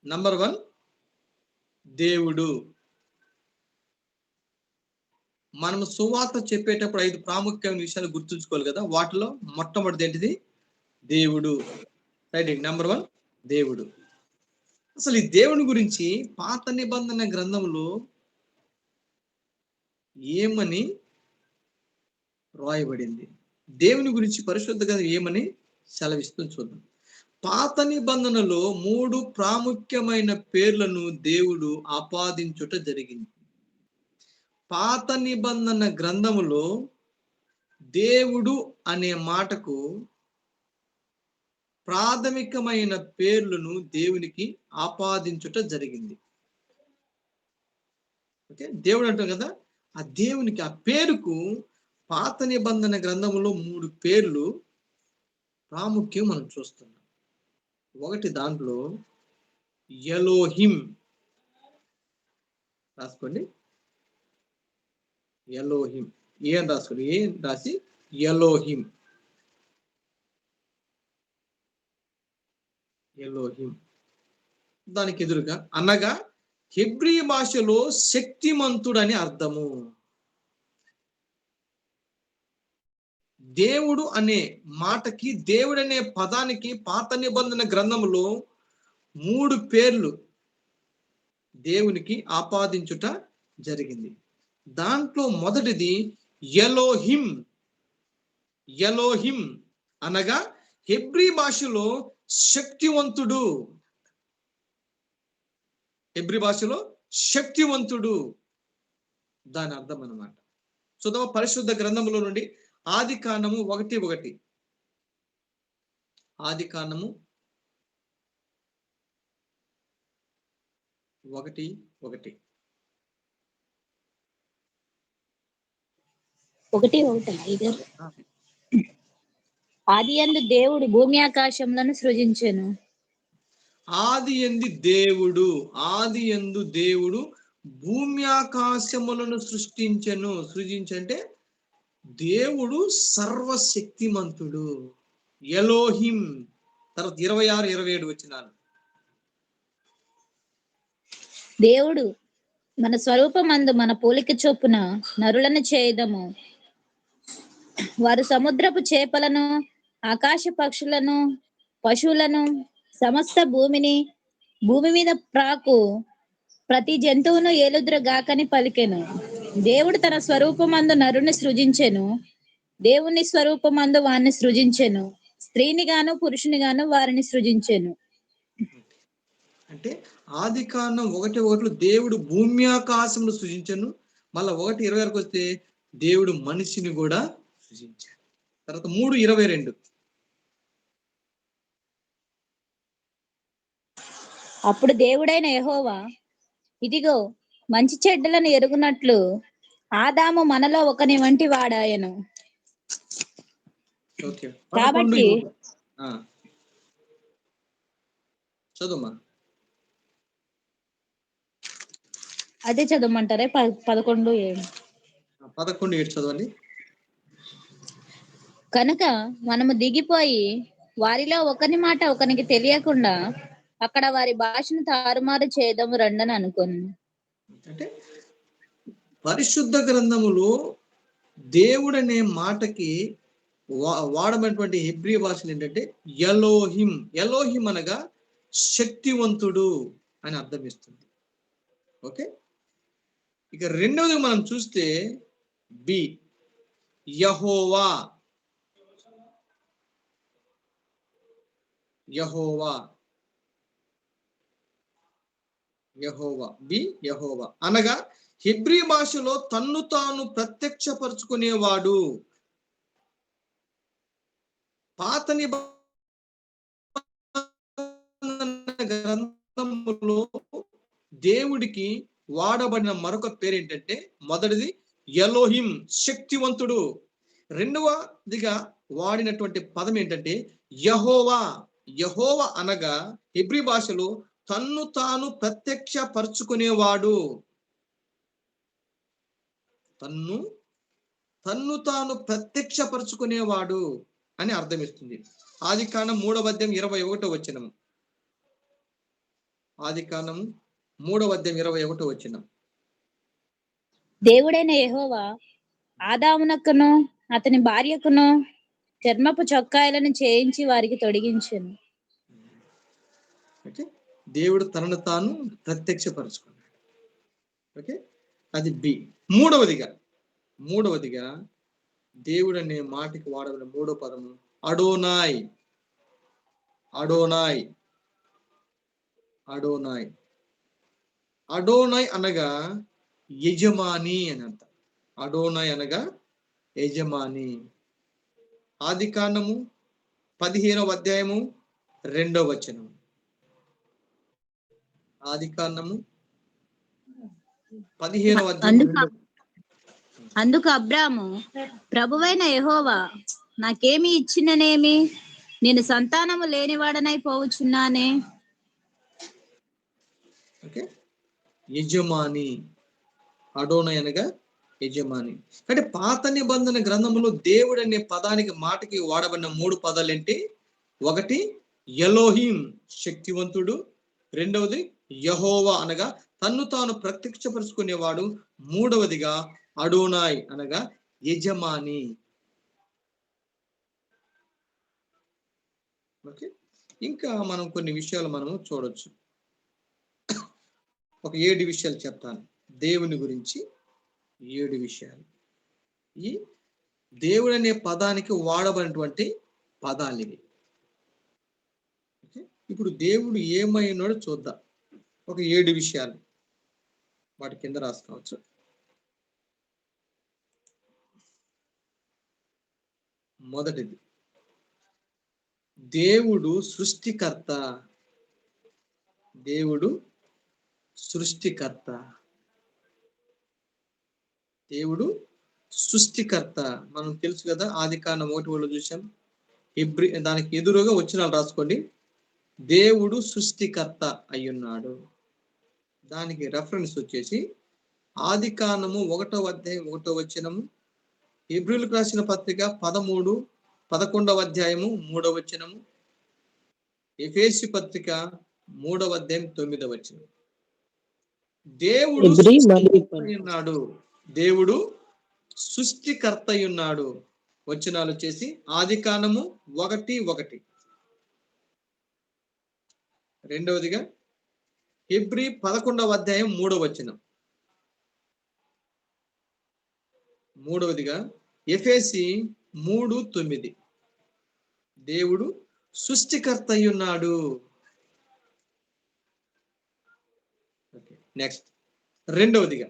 నంబర్ 1, దేవుడు. మనం సువార్త చెప్పేటప్పుడు 5 ప్రాముఖ్యమైన విషయాలు గుర్తుంచుకోవాలి కదా. వాటిలో మొట్టమొదటిది ఏంటిది? దేవుడు. రైట్. నంబర్ 1, దేవుడు. అసలు ఈ దేవుని గురించి పాత నిబంధన గ్రంథంలో ఏమని రాయబడింది? దేవుని గురించి పరిశుద్ధ గ్రంథం ఏమని సెలవిస్తుంది చూద్దాం. పాత నిబంధనలో 3 ప్రాముఖ్యమైన పేర్లను దేవుడు ఆపాదించుట జరిగింది. పాత నిబంధన గ్రంథములో దేవుడు అనే మాటకు ప్రాథమికమైన పేర్లను దేవునికి ఆపాదించుట జరిగింది. ఓకే, దేవుడు అంటాం కదా, ఆ దేవునికి ఆ పేరుకు పాత నిబంధన గ్రంథములో 3 పేర్లు ప్రాముఖ్యం మనం చూస్తున్నాం. ఒకటి దాంట్లో ఎలోహిం. రాసుకోండి, ఎలోహిం. ఏం రాసుకోండి, ఏం రాసి ఎలోహిం. ఎలోహిం దానికి ఎదురుగా అనగా హెబ్రీ భాషలో శక్తిమంతుడని అర్థము. దేవుడు అనే మాటకి, దేవుడు అనే పదానికి పాత నిబంధన గ్రంథంలో 3 పేర్లు దేవునికి ఆపాదించుట జరిగింది. దాంట్లో మొదటిది ఎలోహిం. ఎలోహిం అనగా హెబ్రీ భాషలో శక్తివంతుడు. హెబ్రీ భాషలో శక్తివంతుడు దాని అర్థం అన్నమాట. చూద్దాం పరిశుద్ధ గ్రంథములో నుండి ఆది కాండము 1:1. ఆది కాండము 1:1. 1:1 ఆదియందు దేవుడు భూమి ఆకాశములను సృజించెను. ఆది యందు దేవుడు భూమి ఆకాశములను సృజించంటే దేవుడు సర్వశక్తిమంతుడు. ఎలోహిం. తర్వాత 26, 27 వచనాలు. దేవుడు మన స్వరూపమందు మన పోలిక చొప్పున నరులను చేయదము. వారు సముద్రపు చేపలను, ఆకాశ పక్షులను, పశువులను, సమస్త భూమి మీద ప్రాకు ప్రతి జంతువును ఏలుదురుగాకని పలికెను. దేవుడు తన స్వరూపమందు నరుని సృజించెను. దేవుని స్వరూపమందు వారిని సృజించెను. స్త్రీని గాను పురుషుని గాను వారిని సృజించెను. అంటే ఆది కాండం 1:1 దేవుడు భూమి ఆకాశమును సృజించను. మళ్ళా 1:26 వస్తే దేవుడు మనిషిని కూడా సృజించాడు. తర్వాత 3:22 అప్పుడు దేవుడైన యెహోవా, ఇదిగో మంచి చెడ్డలను ఎరుగునట్లు ఆదాము మనలో ఒకని వంటి వాడాయను. ఓకే. కాబట్టి చదువుమా. అదే చదవమంటారే 11:7. 11:7 చదవండి. కనుక మనము దిగిపోయి వారిలో ఒకని మాట ఒకనికి తెలియకుండా అక్కడ వారి భాషను తారుమారు చేయదము రండని అనుకోను. అంటే పరిశుద్ధ గ్రంథములో దేవుడు అనే మాటకి వాడమైనటువంటి హెబ్రీ భాషలు ఏంటంటే ఎలోహిం. ఎలోహిం అనగా శక్తివంతుడు అని అర్థం ఇస్తుంది. ఓకే. ఇక రెండవది మనం చూస్తే బి యెహోవా. యెహోవా యెహోవా బి యెహోవా అనగా హెబ్రీ భాషలో తన్ను తాను ప్రత్యక్షపరుచుకునేవాడు. పాత నిబంధన గ్రంథములో దేవుడికి వాడబడిన మరొక పేరు ఏంటంటే మొదటిది ఎలోహిం శక్తివంతుడు. రెండవదిగా వాడినటువంటి పదం ఏంటంటే యెహోవా. యెహోవా అనగా హెబ్రీ భాషలో తన్ను తాను ప్రత్యక్షపరుచుకునేవాడు. తన్ను తాను ప్రత్యక్షపరుచుకునేవాడు అని అర్థమిస్తుంది. ఆది కాండం 3:21 వచనం. ఆది కాండం 3:21 వచనం. దేవుడైన యెహోవా ఆదామునకును అతని భార్యకును చర్మపు చొక్కాయలను చేయించి వారికి తొడిగించెను. ఓకే. దేవుడు తనను తాను ప్రత్యక్షపరుచుకున్నాడు. ఓకే. అది బి. మూడవదిగా దేవుడు అనే మాటకి వాడబడిన మూడో పదము అడోనాయ్. అడోనాయ్. అడోనాయ్. అడోనాయ్ అనగా యజమాని అని అర్థం. అడోనాయ్ అనగా యజమాని. ఆది కాండము 15:2 వచనం. ఆది కాండము 15:2. అందుకు అబ్రాము, ప్రభువైన యెహోవా నాకేమి ఇచ్చిననేమి, నేను సంతానము లేనివాడనై పోవుచున్నానే. ఓకే. యజమాని. అడోనై అనగా యజమాని. అంటే పాత నిబంధన గ్రంథంలో దేవుడు అనే పదానికి మాటకి వాడబడిన 3 పదాలు ఏంటి? ఒకటి ఎలోహిం శక్తివంతుడు. రెండవది యెహోవా అనగా తన్ను తాను ప్రత్యక్షపరుచుకునేవాడు. మూడవదిగా అడోనాయ్ అనగా యజమాని. ఓకే. ఇంకా మనం కొన్ని విషయాలు మనము చూడొచ్చు. ఒక 7 విషయాలు చెప్తాను దేవుని గురించి. 7 విషయాలు. ఈ దేవుడు అనే పదానికి వాడబడినటువంటి పదాలు ఇవి. ఇప్పుడు దేవుడు ఏమై ఉన్నాడో చూద్దాం. ఒక 7 విషయాలు వాటి కింద రాసుకోవచ్చు. మొదటిది, దేవుడు సృష్టికర్త. దేవుడు సృష్టికర్త. దేవుడు సృష్టికర్త. మనం తెలుసు కదా, ఆదికాండం 1:1 చూసాం. దానికి ఎదురుగా వచనాలు రాసుకోండి. దేవుడు సృష్టికర్త అయ్యున్నాడు. దానికి రెఫరెన్స్ వచ్చేసి ఆదికాండము 1వ అధ్యాయం 1వ వచనము, హెబ్రీయులకు రాసిన పత్రిక 11వ అధ్యాయము 3వ వచనము, ఎఫెసీ పత్రిక 3వ అధ్యాయం 9వ వచనం. దేవుడు సృష్టికర్త అయ్యున్నాడు. దేవుడు సృష్టికర్త అయ్యున్నాడు. వచనాలు వచ్చేసి ఆదికాండము 1:1. రెండవదిగా హెబ్రీ 11వ అధ్యాయం 3వ వచనం. మూడవదిగా ఎఫెసీ 3:9. దేవుడు సృష్టికర్త అయ్యున్నాడు. నెక్స్ట్ రెండవదిగా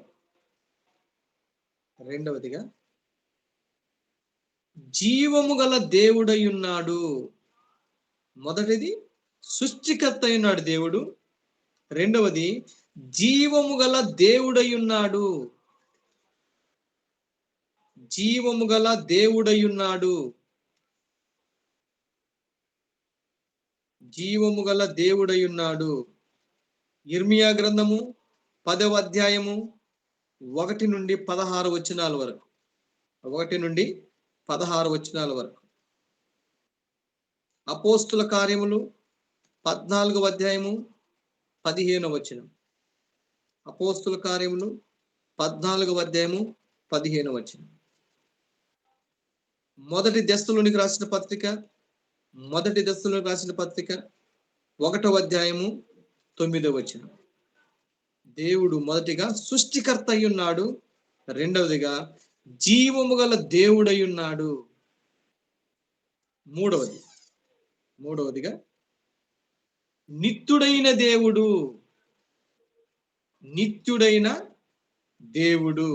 జీవము గల దేవుడయ్యున్నాడు. మొదటిది సృష్టికర్త అయ్యున్నాడు దేవుడు. రెండవది జీవము గల దేవుడయ్యున్నాడు. జీవము గల దేవుడయ్యున్నాడు. జీవము గల దేవుడయ్యున్నాడు. ఇర్మియా గ్రంథము 10వ అధ్యాయము 1 నుండి 16 వచనాల వరకు. 1 నుండి 16 వచనాల వరకు. అపోస్తుల కార్యములు 14వ అధ్యాయము 15వ వచనం. అపోస్తుల కార్యములు 14వ అధ్యాయము 15వ వచనం. మొదటి దెస్సలోనికి రాసిన పత్రిక 1వ అధ్యాయము 9వ వచనం. దేవుడు మొదటిగా సృష్టికర్త అయ్యున్నాడు. రెండవదిగా జీవము గల దేవుడయ్యున్నాడు. మూడవదిగా నిత్యుడైన దేవుడు. నిత్యుడైన దేవుడు.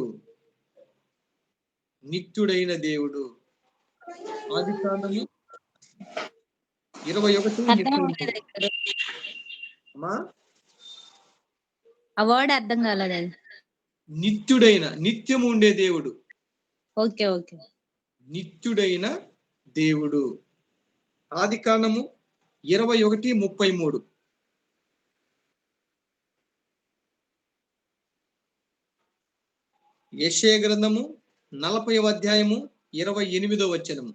నిత్యుడైన దేవుడు. ఆదికాండము 21. అమ్మా, ఆ వర్డ్ అర్థం కాలేదు. నిత్యుడైన, నిత్యము ఉండే దేవుడు. ఓకే. నిత్యుడైన దేవుడు. ఆదికాండము 21:33. యెషయా గ్రంథము 40వ అధ్యాయము 28వ వచనము.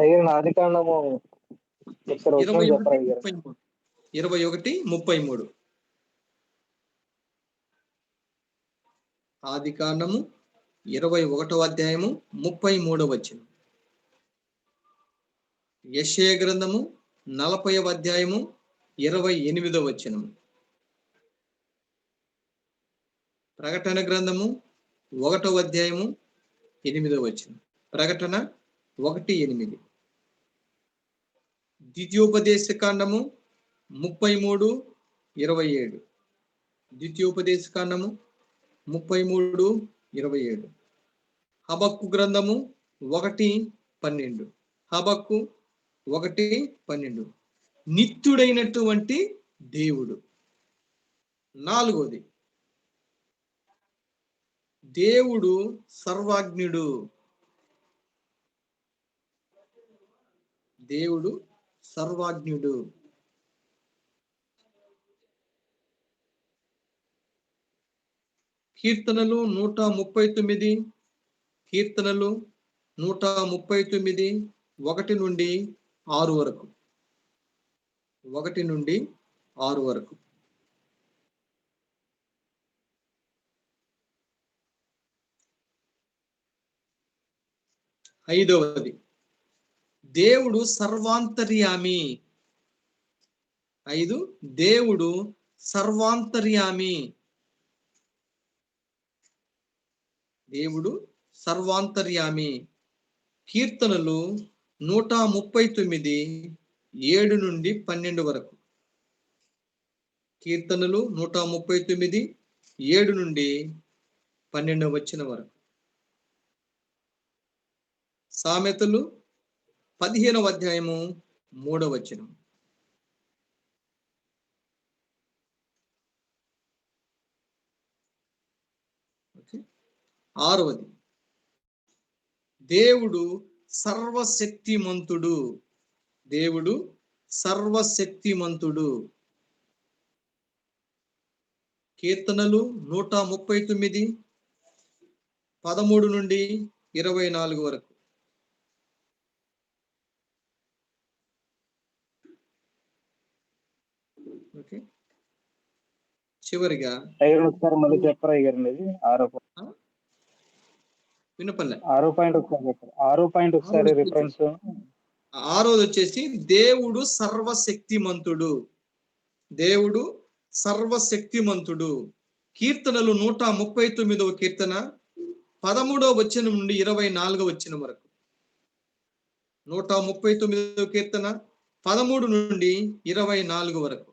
అయ్యారు ఆదికాండము 21:33. ఆదికాండము 21వ అధ్యాయము 33వ వచనం. యెషయా గ్రంథము 40వ అధ్యాయము 28వ వచనము. ప్రకటన గ్రంథము 1వ అధ్యాయము 8వ వచనం. ప్రకటన 1:8. ద్వితీయోపదేశ కాండము 33:27. ద్వితీయోపదేశ కాండము 33:27. హబక్కు గ్రంథము 1:12. హబక్కు 1:12. నిత్యుడైనటువంటి దేవుడు. నాలుగోది, దేవుడు సర్వజ్ఞుడు. దేవుడు సర్వజ్ఞుడు. కీర్తనలు 139. కీర్తనలు 139 1 నుండి 6 వరకు. 1 నుండి 6 వరకు. ఐదవది, దేవుడు సర్వాంతర్యామి. 5, దేవుడు సర్వాంతర్యామి. దేవుడు సర్వాంతర్యామి. కీర్తనలు 139 7 నుండి 12 వరకు. కీర్తనలు 139 7 నుండి 12 వచనం వరకు. సామెతలు 15వ అధ్యాయము 3వ వచనం. ఆరవది, దేవుడు సర్వశక్తిమంతుడు. దేవుడు సర్వశక్తిమంతుడు. కీర్తనలు 139 13 నుండి 24 వరకు. ఓకే, చివరిగా ఒకసారి మళ్ళీ చెప్పరా గారు? వినపల్లె. 6 పాయింట్ ఒకసారి రిఫరెన్స్. 6వది వచ్చేసి దేవుడు సర్వశక్తిమంతుడు. దేవుడు సర్వశక్తిమంతుడు. కీర్తనలు 139వ కీర్తన 13వ వచనం నుండి 24వ వచనం వరకు. 139వ కీర్తన 13 నుండి 24 వరకు.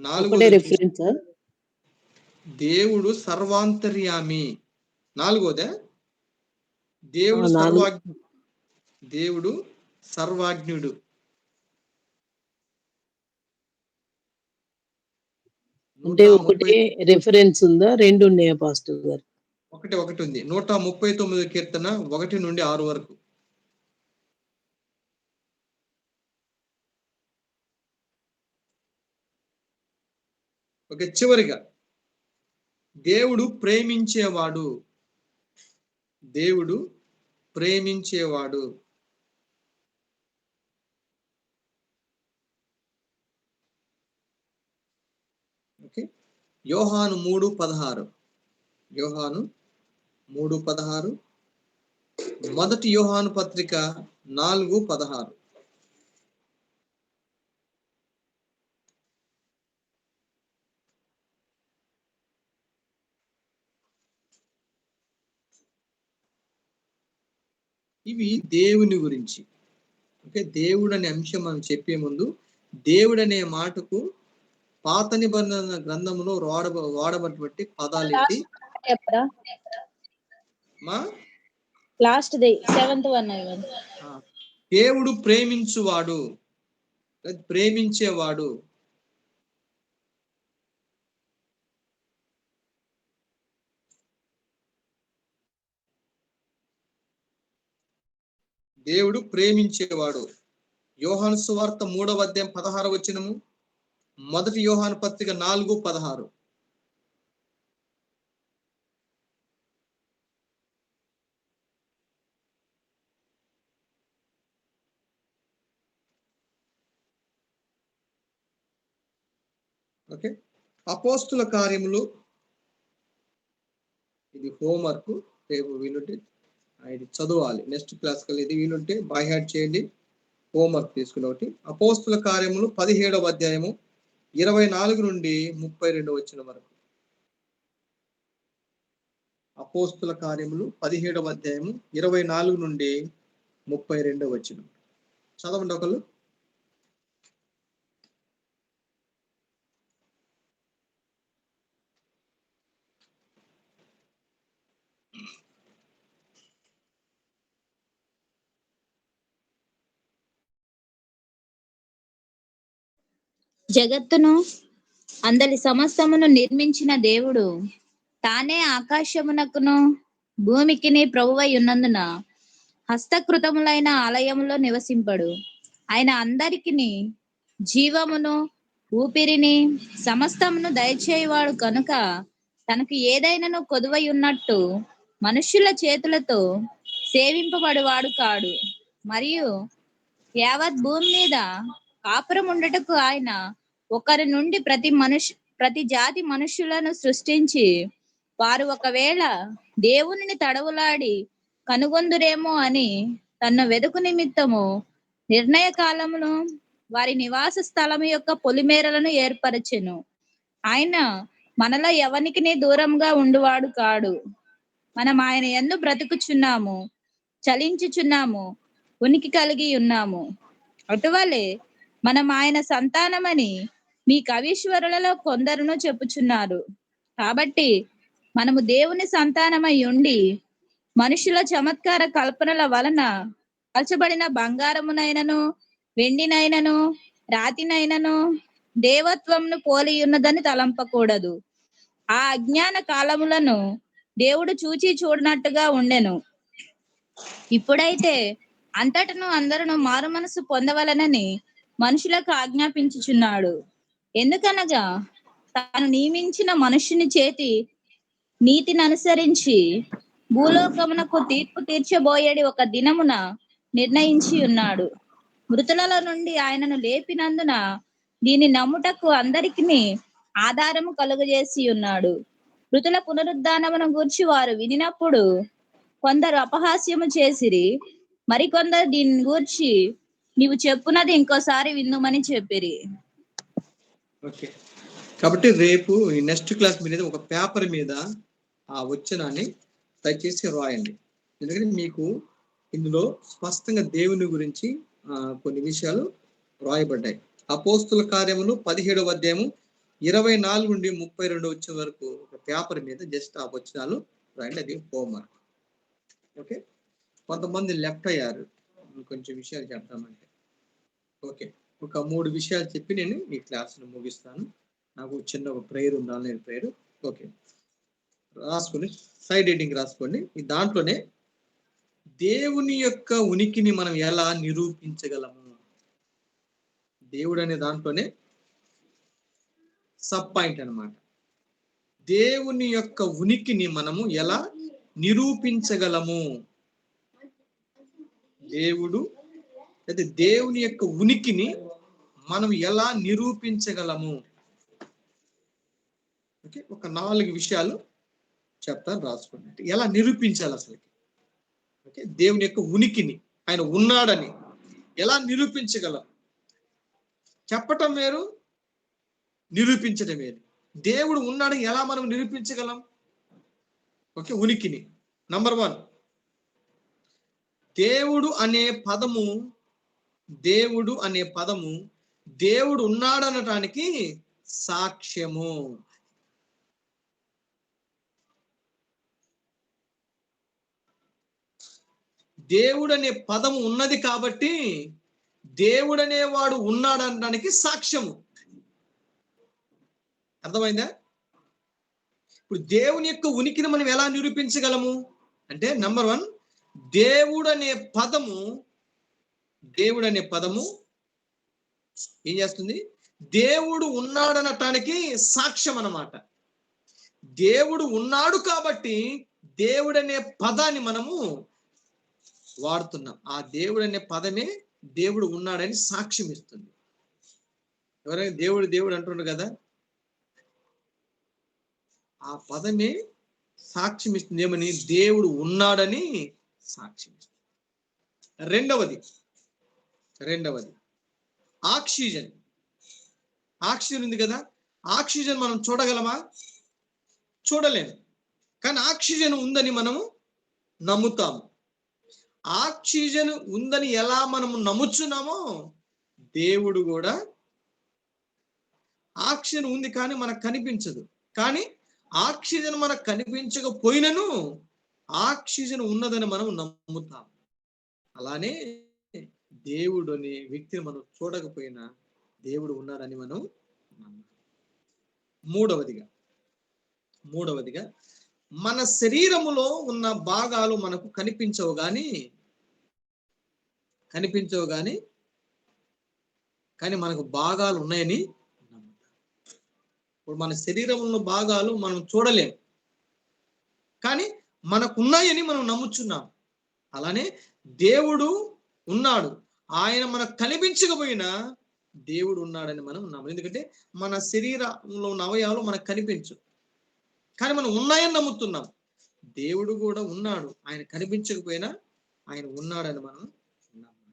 నాలుగోది రిఫరెన్స్ దేవుడు సర్వాంతర్యామి. 4వదే దేవుడు సర్వాజ్ఞుడు. దేవుడు సర్వాజ్ఞుడు. అంటే ఒకటే రిఫరెన్స్ ఉందా, రెండు ఉన్నాయా పాస్టర్ గారు? ఒకటి ఉంది. 139 కీర్తన 1 నుండి 6 వరకు. ఓకే, చివరిగా దేవుడు ప్రేమించేవాడు. దేవుడు ప్రేమించేవాడు. ఓకే, యోహాను 3:16. యోహాను 3:16. మొదటి యోహాను పత్రిక 4:16. ఇవి దేవుని గురించి. ఓకే, దేవుడు అనే అంశం మనం చెప్పే ముందు దేవుడు అనే మాటకు పాత నిబంధన గ్రంథంలో వాడబట్టి పదాలు ఏంటి? Last the 7th one. దేవుడు ప్రేమించువాడు, ప్రేమించేవాడు. దేవుడు ప్రేమించేవాడు. యోహాను సువార్త 3వ అధ్యాయం 16వ వచనము, మొదటి యోహాను పత్రిక 4:16. ఓకే, అపోస్తుల కార్యములు. ఇది హోంవర్క్, రేపు వీలుంటే ఇది చదవాలి. నెక్స్ట్ క్లాస్ కల్లా ఇది వీలుంటే బై హార్ట్ చేయండి. హోంవర్క్ తీసుకుని ఒకటి. అపోస్తుల కార్యములు 17వ అధ్యాయము 24 నుండి 32 వచనం వరకు. అపోస్తుల కార్యములు 17వ అధ్యాయము 24 నుండి 32 వచనం. చదవండి ఒకళ్ళు. జగత్తును అందలి సమస్తమును నిర్మించిన దేవుడు తానే ఆకాశమునకును భూమికిని ప్రభువై ఉన్నందున హస్తకృతములైన ఆలయములో నివసింపడు. ఆయన అందరికిని జీవమును ఊపిరిని సమస్తమును దయచేయవాడు కనుక తనకు ఏదైనాను కొదువై ఉన్నట్టు మనుష్యుల చేతులతో సేవింపబడువాడు కాడు. మరియు యావత్ భూమి మీద కాపురం ఉండటకు ఆయన ఒకరి నుండి ప్రతి జాతి మనుష్యులను సృష్టించి వారు ఒకవేళ దేవునిని తడవులాడి కనుగొందురేమో అని తన వెదుకు నిమిత్తము నిర్ణయ కాలమును వారి నివాస స్థలం యొక్క పొలిమేరలను ఏర్పరచెను. ఆయన మనలో ఎవనికి దూరంగా ఉండువాడు కాడు. మనం ఆయన యందు బ్రతుకుచున్నాము, చలించుచున్నాము, ఉనికి కలిగి ఉన్నాము. అటువలే మనం ఆయన సంతానమని మీ కవీశ్వరులలో కొందరును చెప్పుచున్నారు. కాబట్టి మనము దేవుని సంతానమై ఉండి మనుషుల చమత్కార కల్పనల వలన కాల్చబడిన బంగారమునైనను, వెండినైనను, రాతినైనను దేవత్వంను పోలి ఉన్నదని తలంపకూడదు. ఆ అజ్ఞాన కాలములను దేవుడు చూచి చూడనట్టుగా ఉండెను. ఇప్పుడైతే అంతటను అందరూ మారు మనసు పొందవలనని మనుషులకు ఆజ్ఞాపించుచున్నాడు. ఎందుకనగా తాను నియమించిన మనుష్యుని చేతి నీతిని అనుసరించి భూలోకమునకు తీర్పు తీర్చబోయేడి ఒక దినమున నిర్ణయించి ఉన్నాడు. మృతులలో నుండి ఆయనను లేపినందున దీని నమ్ముటకు అందరికి ఆధారము కలుగజేసి ఉన్నాడు. మృతుల పునరుద్ధానమును గూర్చి వారు వినినప్పుడు కొందరు అపహాస్యము చేసిరి, మరికొందరు దీని గూర్చి నీవు చెప్పునది ఇంకోసారి విందుమని చెప్పిరి. ఓకే, కాబట్టి రేపు ఈ నెక్స్ట్ క్లాస్ మీద ఒక పేపర్ మీద ఆ వచనాన్ని దయచేసి రాయండి. ఎందుకంటే మీకు ఇందులో స్పష్టంగా దేవుని గురించి కొన్ని విషయాలు రాయబడ్డాయి. అపోస్తుల కార్యములు 17వ అధ్యాయము 24 నుండి 32 వచ్చే వరకు ఒక పేపర్ మీద జస్ట్ ఆ వచనాలు రాయండి. అది హోంవర్క్. ఓకే, కొంతమంది లెఫ్ట్ అయ్యారు, కొంచెం విషయాలు చెప్తామంటే. ఓకే, ఒక 3 విషయాలు చెప్పి నేను ఈ క్లాస్ను ముగిస్తాను. నాకు చిన్న ఒక ప్రేయర్ ఉంది, ఆన్లైన్ ప్రేయర్. ఓకే, రాసుకొని సైడ్ ఎడింగ్ రాసుకోండి. ఈ దాంట్లోనే దేవుని యొక్క ఉనికిని మనం ఎలా నిరూపించగలము, దేవుడు అనే దాంట్లోనే సబ్ పాయింట్ అన్నమాట. దేవుని యొక్క ఉనికిని మనము ఎలా నిరూపించగలము, దేవుని యొక్క ఉనికిని మనం ఎలా నిరూపించగలము. ఓకే, ఒక 4 విషయాలు చెప్తాను, రాసుకోండి. ఎలా నిరూపించాలి అసలు. ఓకే, దేవుని యొక్క ఉనికిని, ఆయన ఉన్నాడని ఎలా నిరూపించగలం. చెప్పటం వేరు, నిరూపించడం వేరు. దేవుడు ఉన్నాడని ఎలా మనం నిరూపించగలం. ఓకే, ఉనికిని. నంబర్ 1, దేవుడు అనే పదము దేవుడు ఉన్నాడనటానికి సాక్ష్యము. దేవుడు అనే పదము ఉన్నది కాబట్టి దేవుడు అనేవాడు ఉన్నాడనడానికి సాక్ష్యము. అర్థమైందా? ఇప్పుడు దేవుని యొక్క ఉనికిని మనం ఎలా నిరూపించగలము అంటే, నంబర్ 1, దేవుడు అనే పదము ఏం చేస్తుంది? దేవుడు ఉన్నాడనటానికి సాక్ష్యం అన్నమాట. దేవుడు ఉన్నాడు కాబట్టి దేవుడు అనే పదాన్ని మనము వాడుతున్నాం. ఆ దేవుడు అనే పదమే దేవుడు ఉన్నాడని సాక్ష్యం ఇస్తుంది. ఎవరైనా దేవుడు దేవుడు అంటుండ్రు కదా, ఆ పదమే సాక్ష్యం ఇస్తుంది. ఏమని? దేవుడు ఉన్నాడని సాక్ష్యం ఇస్తుంది. రెండవది ఆక్సిజన్ ఉంది కదా, ఆక్సిజన్ మనం చూడగలమా? చూడలేము. కానీ ఆక్సిజన్ ఉందని మనము నమ్ముతాము. ఆక్సిజన్ ఉందని ఎలా మనము నమ్ముచున్నామో, దేవుడు కూడా ఆక్సిజన్ ఉంది కానీ మనకు కనిపించదు. కానీ ఆక్సిజన్ మనకు కనిపించకపోయినను ఆక్సిజన్ ఉన్నదని మనం నమ్ముతాం. అలానే దేవుడు అనే వ్యక్తిని మనం చూడకపోయినా దేవుడు ఉన్నాడని మనం నమ్ముతాం. మూడవదిగా మన శరీరములో ఉన్న భాగాలు మనకు కనిపించవు కానీ మనకు భాగాలు ఉన్నాయని నమ్ముతాం. ఇప్పుడు మన శరీరంలో భాగాలు మనం చూడలేం, కానీ మనకు ఉన్నాయని మనం నమ్ముచున్నాం. అలానే దేవుడు ఉన్నాడు, ఆయన మనకు కనిపించకపోయినా దేవుడు ఉన్నాడని మనం నమ్ము. ఎందుకంటే మన శరీరంలో ఉన్న అవయవాలు మనకు కనిపించు, కానీ మనం ఉన్నాయని నమ్ముతున్నాం. దేవుడు కూడా ఉన్నాడు, ఆయన కనిపించకపోయినా ఆయన ఉన్నాడని మనం నమ్మాలి.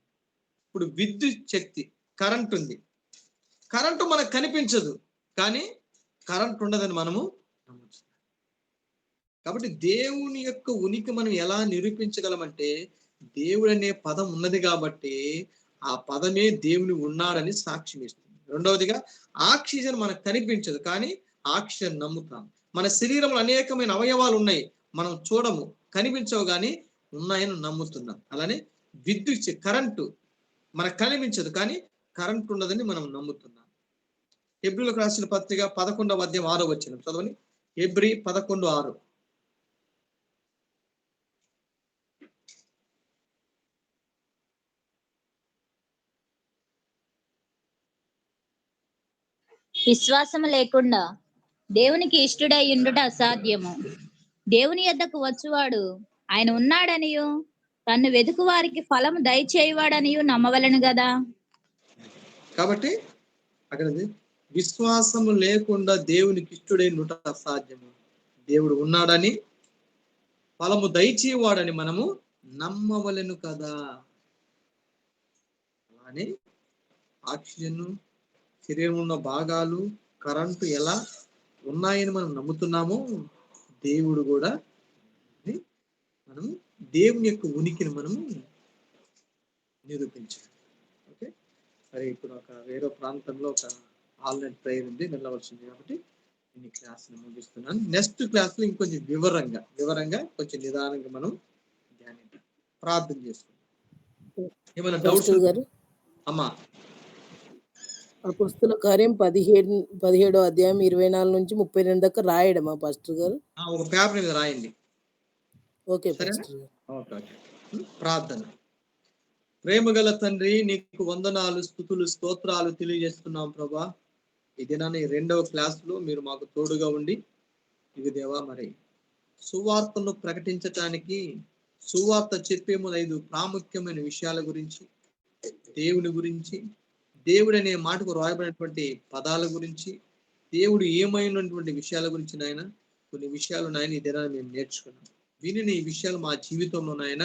ఇప్పుడు విద్యుత్ శక్తి, కరెంట్ ఉంది. కరెంటు మనకు కనిపించదు, కానీ కరెంట్ ఉండదని మనము నమ్ముతున్నాం. కాబట్టి దేవుని యొక్క ఉనికి మనం ఎలా నిరూపించగలమంటే, దేవుడు అనే పదం ఉన్నది కాబట్టి ఆ పదమే దేవుని ఉన్నాడని సాక్ష్యం ఇస్తుంది. రెండవదిగా ఆక్సిజన్ మనకు కనిపించదు, కానీ ఆక్సిజన్ నమ్ముతాం. మన శరీరంలో అనేకమైన అవయవాలు ఉన్నాయి, మనం చూడము, కనిపించవు, కానీ ఉన్నాయని నమ్ముతున్నాం. అలానే విద్యుత్ కరెంటు మనకు కనిపించదు, కానీ కరెంట్ ఉన్నదని మనం నమ్ముతున్నాం. హెబ్రీలకు రాసిన పత్రిక 11వ అధ్యాయం 6వ వచనం చదవండి. హెబ్రీ 11:6. విశ్వాసము లేకుండా దేవునికి ఇష్టుడై ఉండుట అసాధ్యము. దేవుని యొద్దకు వచ్చువాడు ఆయన ఉన్నాడనియు తన్ను వెతుకు వారికి ఫలము దయచేయువాడనియు నమ్మవలెను గదా. కాబట్టి అక్కడ విశ్వాసము లేకుండా దేవునికి ఇష్టుడై ఉండుట అసాధ్యము. దేవుడు ఉన్నాడని, ఫలము దయచేవాడని మనము నమ్మవలెను కదా. అలానే ఆక్సిజన్, శరీరం ఉన్న భాగాలు, కరెంటు ఎలా ఉన్నాయని మనం నమ్ముతున్నామో, దేవుడు కూడా మనము దేవుని యొక్క ఉనికిని మనము నిరూపించాలి. ఓకే, సరే. ఇప్పుడు వేరే ప్రాంతంలో ఒక ఆన్లైన్ ప్రేయర్ ఉంది, వెళ్ళవలసింది. కాబట్టి ఈ క్లాస్ని ముగిస్తున్నాను. నెక్స్ట్ క్లాస్లో ఇంకొంచెం వివరంగా కొంచెం నిదానంగా మనం ధ్యానిద్దాం, ప్రార్థన చేసుకుందాం. ఏమైనా డౌట్స్ గారు? అమ్మా? అపోస్తల కార్యం 17వ అధ్యాయం 24 నుంచి 32 దాకా రాయడమా పాస్టర్ గారు? ఒక పేపర్ మీద రాయండి. ఓకే పాస్టర్ గారు. ఓకే. ప్రార్థన. ప్రేమగల తండ్రి, నీకు వందనాలు, స్తుతులు, స్తోత్రాలు తెలియజేస్తున్నాం ప్రభా. ఈ దినాన్ని 2వ క్లాసులో మీరు మాకు తోడుగా ఉండి, ఇది దేవా మరి సువార్తను ప్రకటించటానికి, సువార్త చెప్పే ముందు 5 ప్రాముఖ్యమైన విషయాల గురించి, దేవుని గురించి, దేవుడు అనే మాటకు రాయబడినటువంటి పదాల గురించి, దేవుడు ఏమైనటువంటి విషయాల గురించి నాయన కొన్ని విషయాలు నాయన ఈ దినాన్ని మేము నేర్చుకున్నాం. విని ఈ విషయాలు మా జీవితంలో నాయన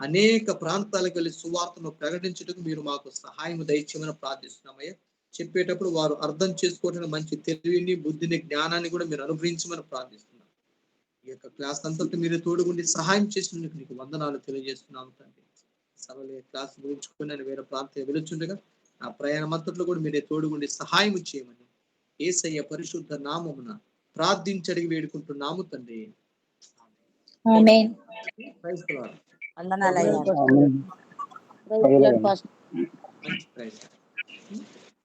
అనేక ప్రాంతాలకు వెళ్ళి సువార్తను ప్రకటించడానికి మీరు మాకు సహాయం దయచేయమని ప్రార్థిస్తున్నామయ్యా. చెప్పేటప్పుడు వారు అర్థం చేసుకోవడానికి మంచి తెలివిని, బుద్ధిని, జ్ఞానాన్ని కూడా మీరు అనుగ్రహించమని ప్రార్థిస్తున్నాం. ఈ యొక్క క్లాస్ అంతటి మీరు తోడుగుండి సహాయం చేసినందుకు నీకు వందనాలు తెలియజేస్తున్నాము తండ్రి. సభలే క్లాస్ గురించుకుని నేను వేరే ప్రాంతం వెలుచుండగా ఆ ప్రయాణం అంతట్లో కూడా మీరే తోడుగుండి సహాయం చేయమని యేసయ్య పరిశుద్ధ నామమున ప్రార్థించడిగి వేడుకుంటున్నాము తండ్రి. ఆమేన్. Praise the Lord.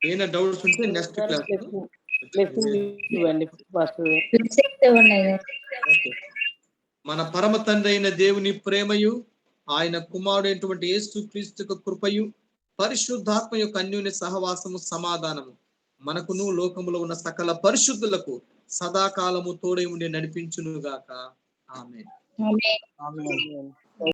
ఏమైనా డౌట్స్ ఉంటే నెక్స్ట్ క్లాస్ ఇవ్వండి పాస్టర్ గారు. మన పరమ తండ్రి అయిన దేవుని ప్రేమయు, ఆయన కుమారుడైనటువంటి యేసు క్రీస్తు కృపయు, పరిశుద్ధాత్మ యొక్క అన్యోన్య సహవాసము, సమాధానము మనకును లోకములో ఉన్న సకల పరిశుద్ధులకు సదాకాలము తోడై ఉండి నడిపించును గాక. ఆమేన్. ఆమేన్. ఆమేన్.